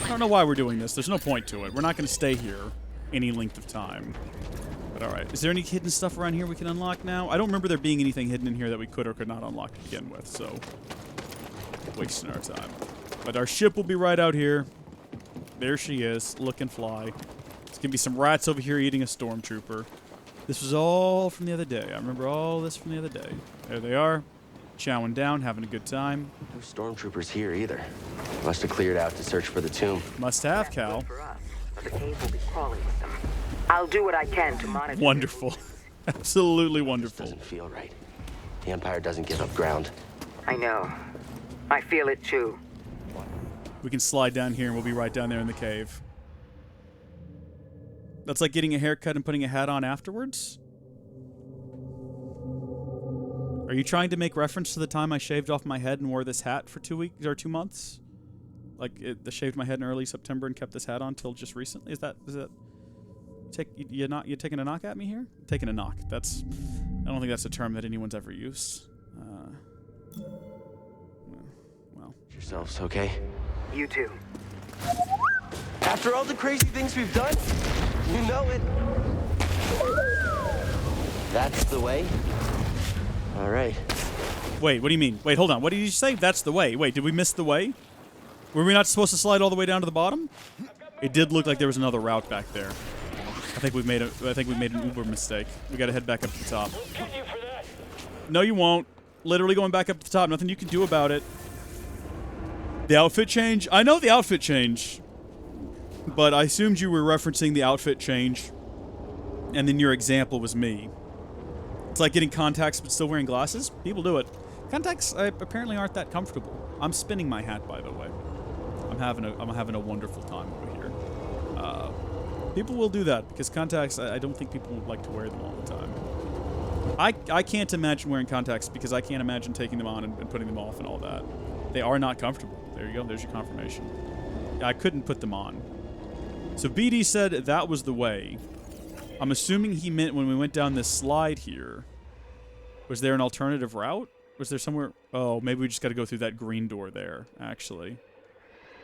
I don't know why we're doing this. There's no point to it. We're not going to stay here any length of time. But alright. Is there any hidden stuff around here we can unlock now? I don't remember there being anything hidden in here that we could or could not unlock to begin with, so... wasting our time. But our ship will be right out here. There she is, looking fly. There's going to be some rats over here eating a stormtrooper. This was all from the other day. I remember all this from the other day. There they are, chowing down, having a good time. No stormtroopers here either. Must have cleared out to search for the tomb. Must have, Cal. For us, but the cave will be crawling with them. I'll do what I can to monitor. Wonderful. Absolutely wonderful. Doesn't feel right. The Empire doesn't give up ground. I know. I feel it too. We can slide down here and we'll be right down there in the cave. That's like getting a haircut and putting a hat on afterwards? Are you trying to make reference to the time I shaved off my head and wore this hat for 2 weeks or 2 months? Like, I shaved my head in early September and kept this hat on till just recently? Is that you taking a knock at me here? Taking a knock. I don't think that's a term that anyone's ever used. Well. Yourselves okay? You too. After all the crazy things we've done, you know it. That's the way? All right. Wait, what do you mean? Wait, hold on. What did you say? That's the way. Wait, did we miss the way? Were we not supposed to slide all the way down to the bottom? It did look like there was another route back there. I think we made an Uber mistake. We got to head back up to the top. No, you won't. Literally going back up to the top. Nothing you can do about it. The outfit change? I know the outfit change. But I assumed you were referencing the outfit change. And then your example was me. It's like getting contacts but still wearing glasses. People do it. Contacts apparently aren't that comfortable. I'm spinning my hat, by the way. I'm having a wonderful time over here. People will do that because contacts, I don't think people would like to wear them all the time. I can't imagine wearing contacts because I can't imagine taking them on and putting them off and all that. They are not comfortable. There you go. There's your confirmation. I couldn't put them on. So BD said that was the way. I'm assuming he meant when we went down this slide here. Was there an alternative route? Was there somewhere? Oh, maybe we just got to go through that green door there, actually.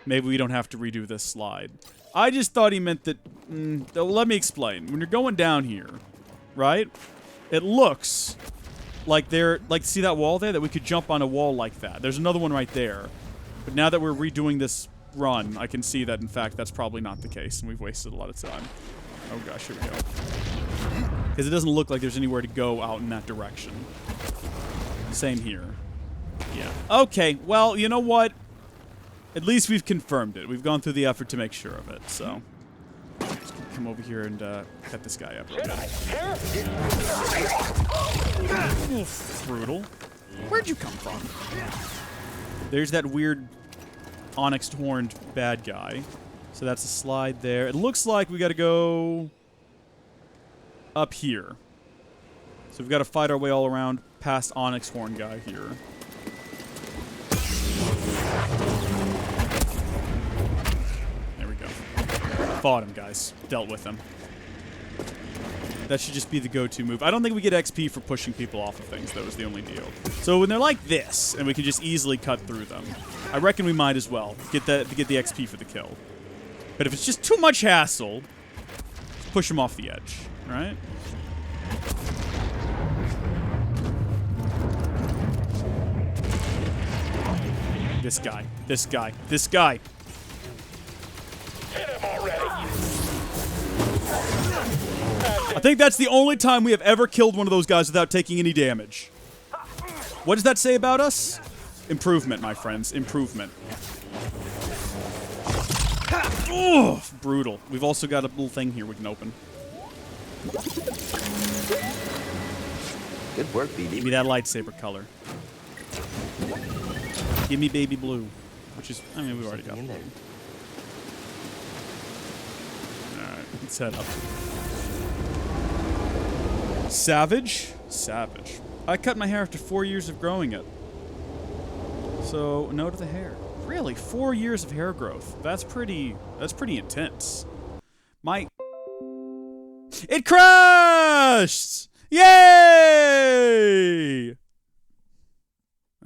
Maybe we don't have to redo this slide. I just thought he meant that Let me explain. When you're going down here, right? It looks like see that wall there? That we could jump on a wall like that. There's another one right there. But now that we're redoing this run, I can see that, in fact, that's probably not the case, and we've wasted a lot of time. Oh gosh, here we go. Because it doesn't look like there's anywhere to go out in that direction. Same here. Yeah. Okay, well, you know what? At least we've confirmed it. We've gone through the effort to make sure of it, so... Just come over here and cut this guy up real bit. Brutal. Where'd you come from? There's that weird onyx horned bad guy. So that's a slide there. It looks like we gotta go up here. So we've got to fight our way all around past onyx horn guy here. There we go. Fought him, guys. Dealt with him. That should just be the go-to move. I don't think we get XP for pushing people off of things. That was the only deal. So when they're like this, and we can just easily cut through them, I reckon we might as well get the XP for the kill. But if it's just too much hassle, just push them off the edge, right? This guy. This guy. This guy. Hit him already. I think that's the only time we have ever killed one of those guys without taking any damage. What does that say about us? Improvement, my friends. Improvement. Oh, brutal. We've also got a little thing here we can open. Good work, BB. Give me that lightsaber color. Give me baby blue. Which is, I mean, we've already got blue. Alright, let's head up. Savage? Savage. I cut my hair after 4 years of growing it. So, no to the hair. Really? 4 years of hair growth. That's pretty intense. It crashed! Yay!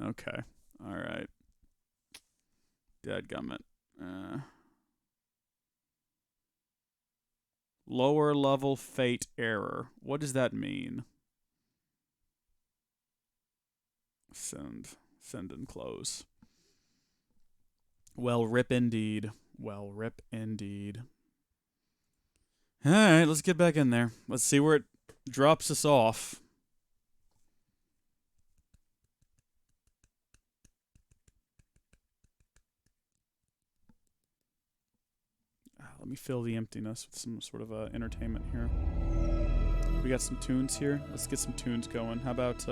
Okay. Alright. Dadgummit. Lower level fate error. What does that mean? Send and close. Well, rip indeed. Well, rip indeed. Alright, let's get back in there. Let's see where it drops us off. Let me fill the emptiness with some sort of entertainment here. We got some tunes here. Let's get some tunes going. How about,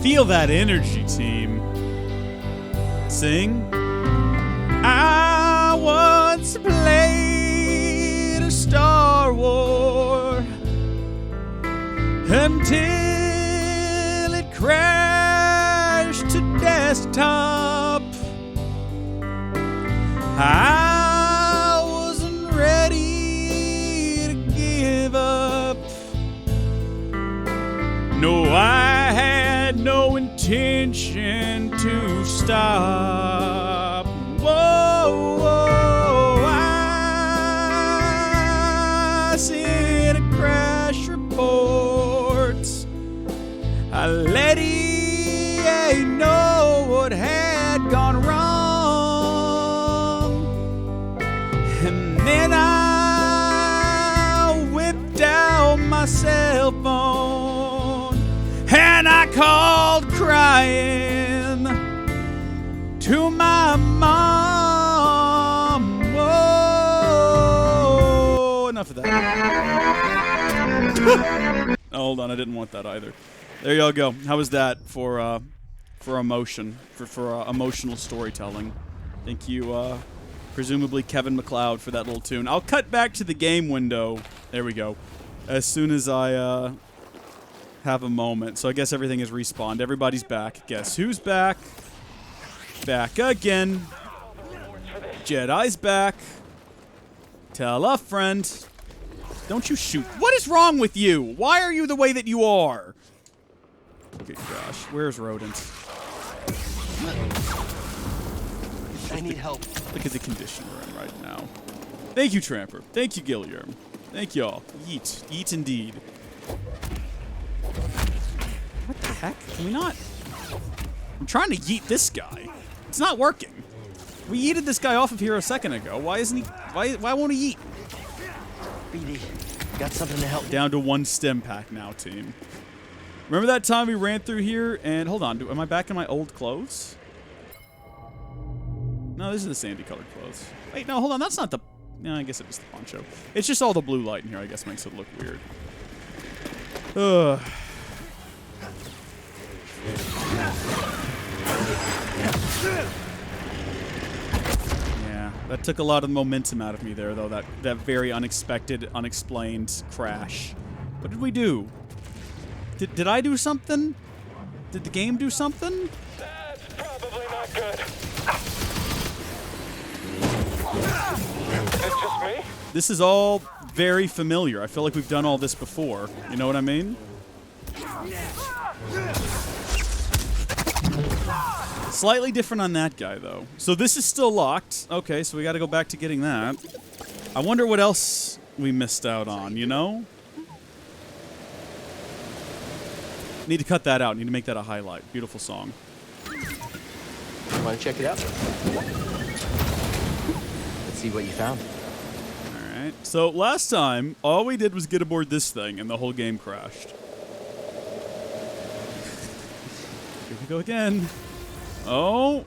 feel that energy, team. Sing. I once played a Star Wars until it crashed to desktop. I wasn't ready to give up. No, I had no intention to stop. Whoa, whoa, I sent a crash report. I let EA know what had gone wrong. And then I whipped out my cell phone and I called crying to my mom. Whoa. Enough of that. Oh, hold on, I didn't want that either. There y'all go. How was that for emotion, for emotional storytelling? Thank you, presumably Kevin MacLeod, for that little tune. I'll cut back to the game window. There we go. As soon as I have a moment. So I guess everything is respawned. Everybody's back. Guess who's back? Back again. Jedi's back. Tell a friend. Don't you shoot. What is wrong with you? Why are you the way that you are? Good gosh. Where's rodents? I need help. Look at the condition we're in right now. Thank you, Tramper. Thank you, Gilliam. Thank y'all. Yeet. Yeet indeed. What the heck? Can we not? I'm trying to yeet this guy. It's not working. We yeeted this guy off of here a second ago. Why isn't he? Why won't he yeet? BD, got something to help. Down to 1 stim pack now, team. Remember that time we ran through here and hold on, am I back in my old clothes? No, these are the sandy colored clothes. Wait, no, hold on, that's not the... No, I guess it is the poncho. It's just all the blue light in here, I guess, makes it look weird. Ugh. Yeah, that took a lot of momentum out of me there, though, that very unexpected, unexplained crash. What did we do? Did I do something? Did the game do something? That's probably not good. It's just me? This is all very familiar. I feel like we've done all this before. You know what I mean? Slightly different on that guy, though. So this is still locked. Okay, so we got to go back to getting that. I wonder what else we missed out on, you know? Need to cut that out. Need to make that a highlight. Beautiful song. Want to check it out? Let's see what you found. All right. So last time, all we did was get aboard this thing, and the whole game crashed. Here we go again. Oh.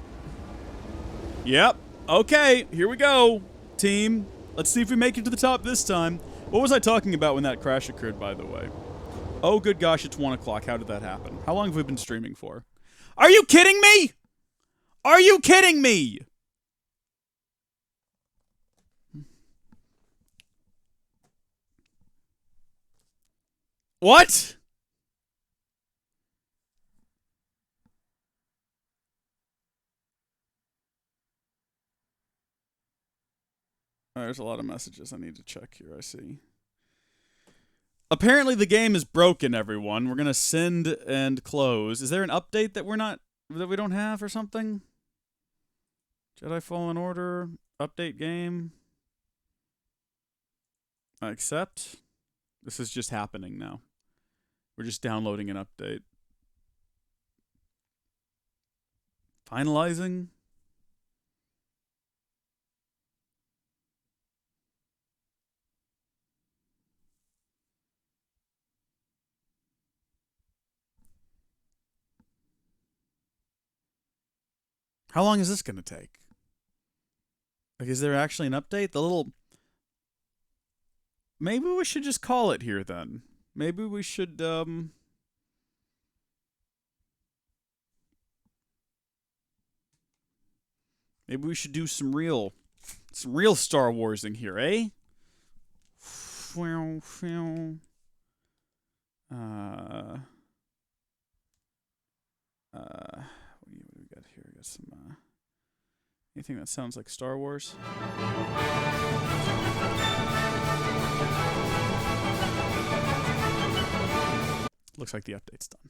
Yep. Okay. Here we go, team. Let's see if we make it to the top this time. What was I talking about when that crash occurred, by the way? Oh, good gosh, it's 1 o'clock. How did that happen? How long have we been streaming for? Are you kidding me? Are you kidding me? What? Oh, there's a lot of messages I need to check here, I see. Apparently the game is broken, everyone. We're gonna send and close. Is there an update that we don't have or something? Jedi Fallen Order update game. I accept. This is just happening now. We're just downloading an update. Finalizing. How long is this going to take? Like, is there actually an update? The little... Maybe we should just call it here, then. Maybe we should, Maybe we should do some real Star Warsing here, eh? What do we got here? We got some, anything that sounds like Star Wars? Looks like the update's done.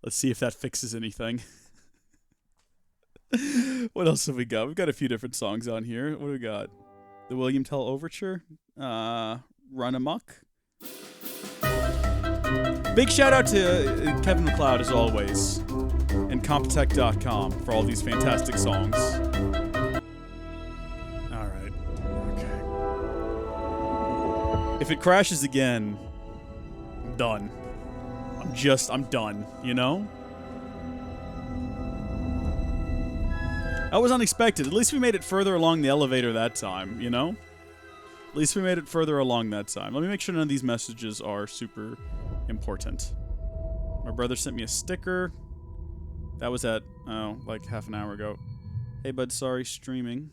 Let's see if that fixes anything. What else have we got? We've got a few different songs on here. What do we got? The William Tell Overture. Run Amok. Big shout out to Kevin MacLeod, as always, and Comptech.com for all these fantastic songs. Alright. Okay. If it crashes again, I'm done. I'm done, you know? That was unexpected. At least we made it further along the elevator that time, you know? At least we made it further along that time. Let me make sure none of these messages are super important. My brother sent me a sticker. That was at, like half an hour ago. Hey, bud, sorry, streaming.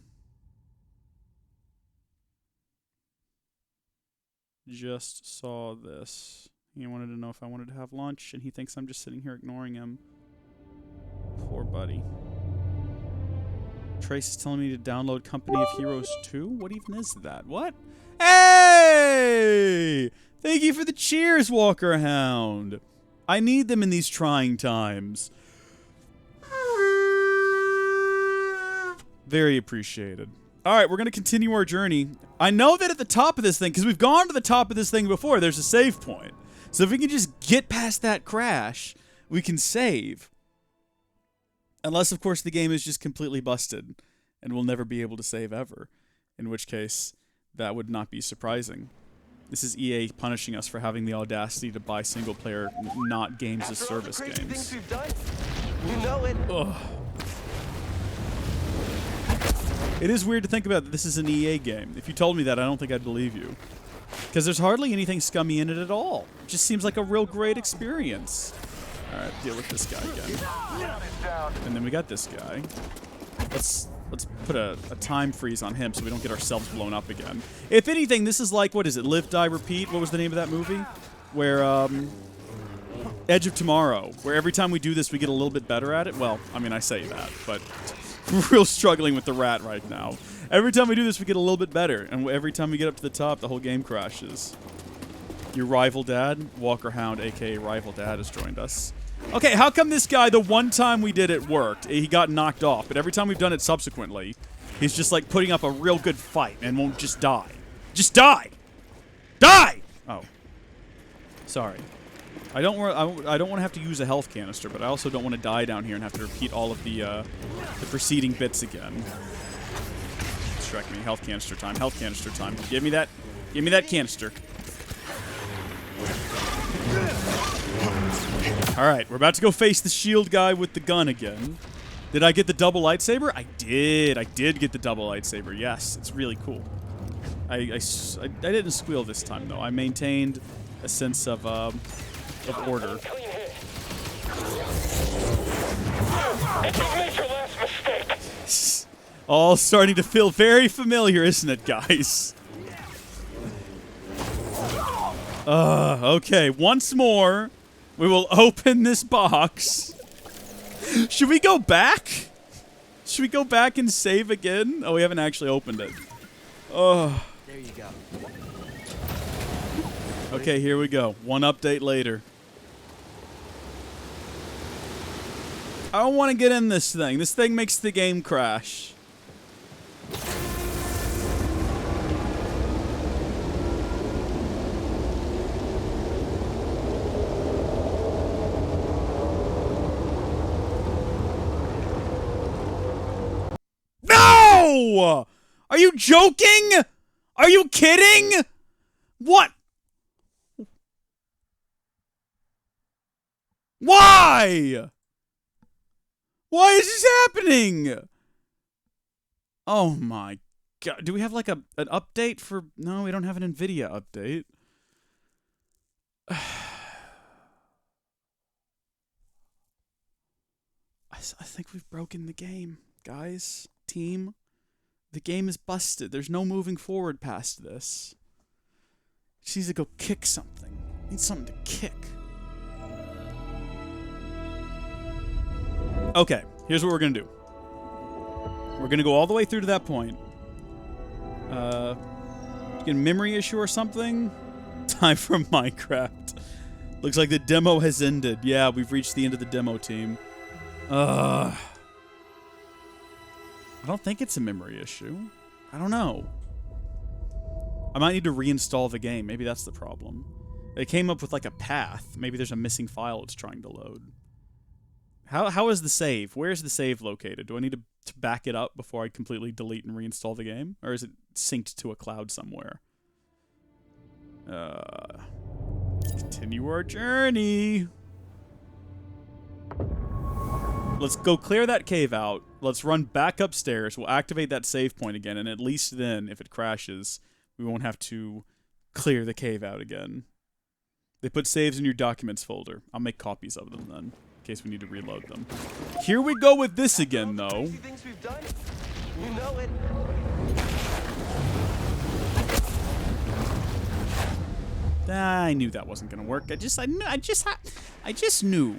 Just saw this. He wanted to know if I wanted to have lunch, and he thinks I'm just sitting here ignoring him. Poor buddy. Trace is telling me to download Company of Heroes 2? What even is that? What? Hey! Thank you for the cheers, Walker Hound. I need them in these trying times. Very appreciated. All right, we're going to continue our journey. I know that at the top of this thing, because we've gone to the top of this thing before, there's a save point. So if we can just get past that crash, we can save. Unless, of course, the game is just completely busted and we'll never be able to save ever. In which case, that would not be surprising. This is EA punishing us for having the audacity to buy single-player, not games-as-service games. You know it. Ugh. It is weird to think about that this is an EA game. If you told me that, I don't think I'd believe you. Because there's hardly anything scummy in it at all. It just seems like a real great experience. Alright, deal with this guy again. And then we got this guy. Let's put a time freeze on him so we don't get ourselves blown up again. If anything, this is like, what is it, Live, Die, Repeat? What was the name of that movie? Where, Edge of Tomorrow. Where every time we do this, we get a little bit better at it. Well, I mean, I say that, but we're real struggling with the rat right now. Every time we do this, we get a little bit better. And every time we get up to the top, the whole game crashes. Your rival dad, Walker Hound, a.k.a. Rival Dad, has joined us. Okay, how come this guy, the one time we did it, worked? He got knocked off, but every time we've done it subsequently, he's just, like, putting up a real good fight and won't just die. Just die! Die! Oh. Sorry. I don't want to have to use a health canister, but I also don't want to die down here and have to repeat all of the preceding bits again. Distract me. Health canister time. Health canister time. Give me that. Give me that canister. Alright, we're about to go face the shield guy with the gun again. Did I get the double lightsaber? I did. I did get the double lightsaber. Yes, it's really cool. I didn't squeal this time, though. I maintained a sense of order. All starting to feel very familiar, isn't it, guys? Okay, once more, we will open this box. Should we go back? Should we go back and save again? Oh, we haven't actually opened it. Oh. There you go. Okay, here we go. One update later. I don't want to get in this thing. This thing makes the game crash. No! Are you joking? Are you kidding? What? Why? Why is this happening? Oh my god. Do we have like an update for... No, we don't have an NVIDIA update. I think we've broken the game, guys. Team. The game is busted. There's no moving forward past this. She needs to go kick something. Needs something to kick. Okay, here's what we're gonna do. We're gonna go all the way through to that point. Get a memory issue or something? Time for Minecraft. Looks like the demo has ended. Yeah, we've reached the end of the demo, team. I don't think it's a memory issue. I don't know. I might need to reinstall the game. Maybe that's the problem. It came up with like a path. Maybe there's a missing file it's trying to load. How is the save? Where's the save located? Do I need to back it up before I completely delete and reinstall the game? Or is it synced to a cloud somewhere? Continue our journey. Let's go clear that cave out. Let's run back upstairs. We'll activate that save point again, and at least then, if it crashes, we won't have to clear the cave out again. They put saves in your documents folder. I'll make copies of them then, in case we need to reload them. Here we go with this again, though. Things we've done. You know it. I knew that wasn't gonna work. I just knew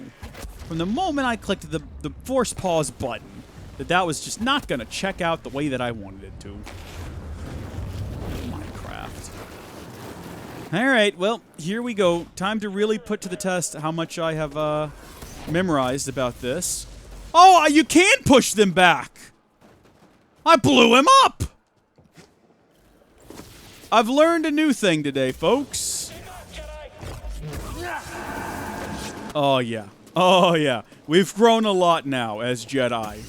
from the moment I clicked the force pause button that was just not gonna check out the way that I wanted it to. Minecraft. All right, well, here we go. Time to really put to the test how much I have memorized about this. Oh, you can push them back! I blew him up! I've learned a new thing today, folks. Oh, yeah. Oh, yeah. We've grown a lot now as Jedi.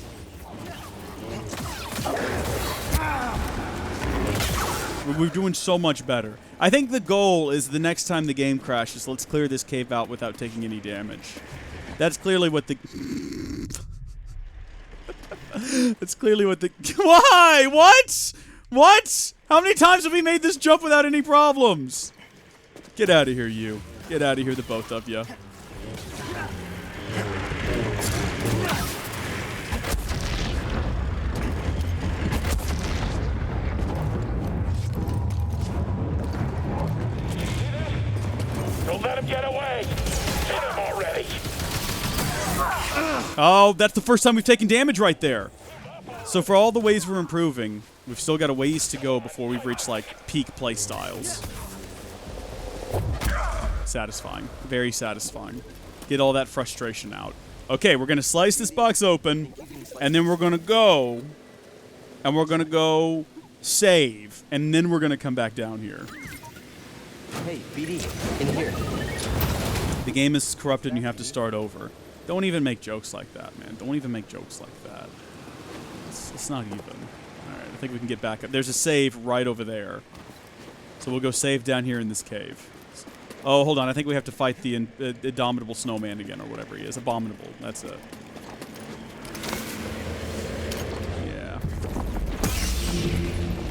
We're doing so much better. I think the goal is the next time the game crashes, let's clear this cave out without taking any damage. That's clearly what the... That's clearly what the... Why? What? What? How many times have we made this jump without any problems? Get out of here, you. Get out of here, the both of you. Don't let him get away. Hit him already. Oh, that's the first time we've taken damage right there. So for all the ways we're improving, we've still got a ways to go before we've reached, like, peak play styles. Satisfying. Very satisfying. Get all that frustration out. Okay, we're going to slice this box open, and then we're going to go, and we're going to go save, and then we're going to come back down here. Hey, BD, in here. The game is corrupted and you have to start over. Don't even make jokes like that, man. Don't even make jokes like that. It's not even. Alright, I think we can get back up. There's a save right over there. So we'll go save down here in this cave. Oh, hold on. I think we have to fight the indomitable snowman again, or whatever he is. Abominable. That's it. Yeah.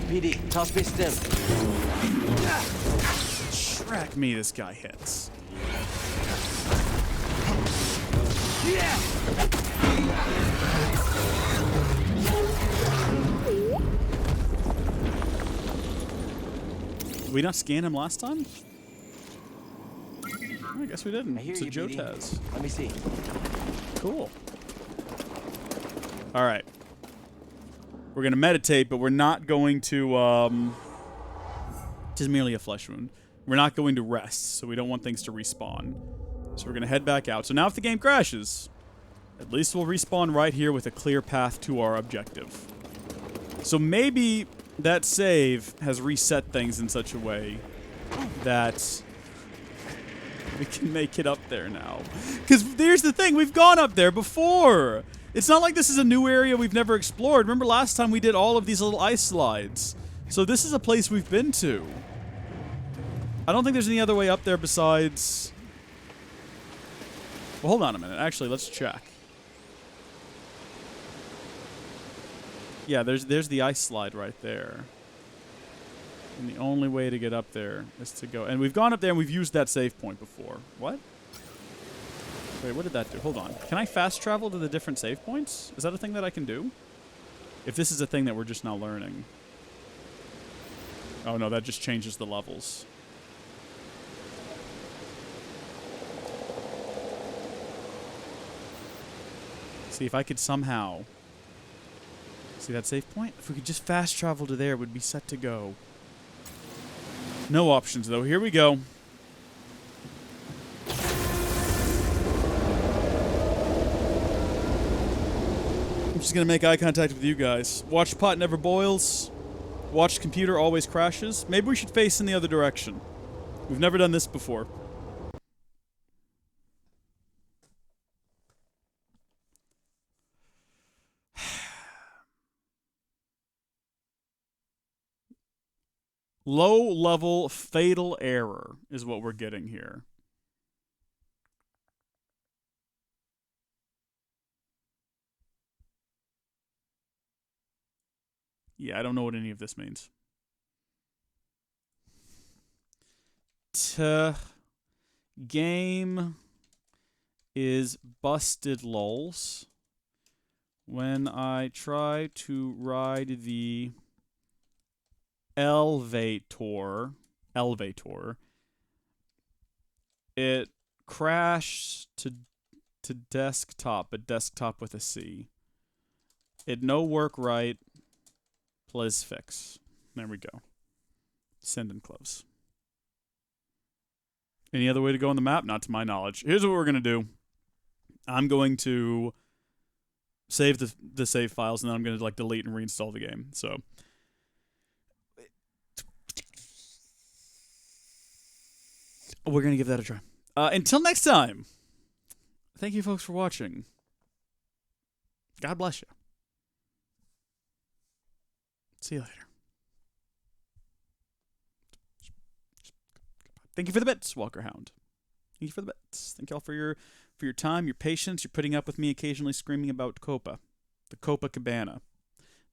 BD, toss me stem. Track me, this guy hits. Did we not scan him last time? I guess we didn't. So Joe has. Let me see. Cool. All right. We're going to meditate, but we're not going to... Just merely a flesh wound. We're not going to rest, so we don't want things to respawn. So we're going to head back out. So now if the game crashes, at least we'll respawn right here with a clear path to our objective. So maybe that save has reset things in such a way that we can make it up there now. Because here's the thing, we've gone up there before. It's not like this is a new area we've never explored. Remember last time we did all of these little ice slides. So this is a place we've been to. I don't think there's any other way up there besides... Well, hold on a minute. Actually, let's check. Yeah, there's the ice slide right there. And the only way to get up there is to go... And we've gone up there and we've used that save point before. What? Wait, what did that do? Hold on. Can I fast travel to the different save points? Is that a thing that I can do? If this is a thing that we're just now learning. Oh no, that just changes the levels. See if I could somehow... See that save point? If we could just fast travel to there, it would be set to go. No options, though. Here we go. I'm just going to make eye contact with you guys. Watch pot never boils. Watch computer always crashes. Maybe we should face in the other direction. We've never done this before. Low-level fatal error is what we're getting here. Yeah, I don't know what any of this means. Game is busted lols. When I try to ride the elevator, it crashed to desktop, but desktop with a C. It no work right. Please fix. There we go. Send and close. Any other way to go on the map? Not to my knowledge. Here's what we're going to do. I'm going to save the save files, and then I'm going to like delete and reinstall the game. So we're going to give that a try. Until next time, thank you folks for watching. God bless you. See you later. Thank you for the bits, Walker Hound. Thank you for the bits. Thank you all for your time, your patience. You're putting up with me occasionally screaming about Copa. The Copa Cabana.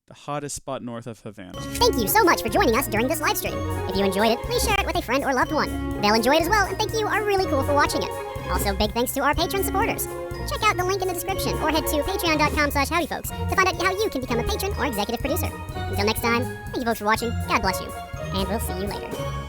The hottest spot north of Havana. Thank you so much for joining us during this live stream. If you enjoyed it, please share it with a friend or loved one. They'll enjoy it as well, and thank you are really cool for watching it. Also, big thanks to our patron supporters. Check out the link in the description or head to patreon.com/howdyfolks to find out how you can become a patron or executive producer. Until next time, thank you folks for watching. God bless you, and we'll see you later.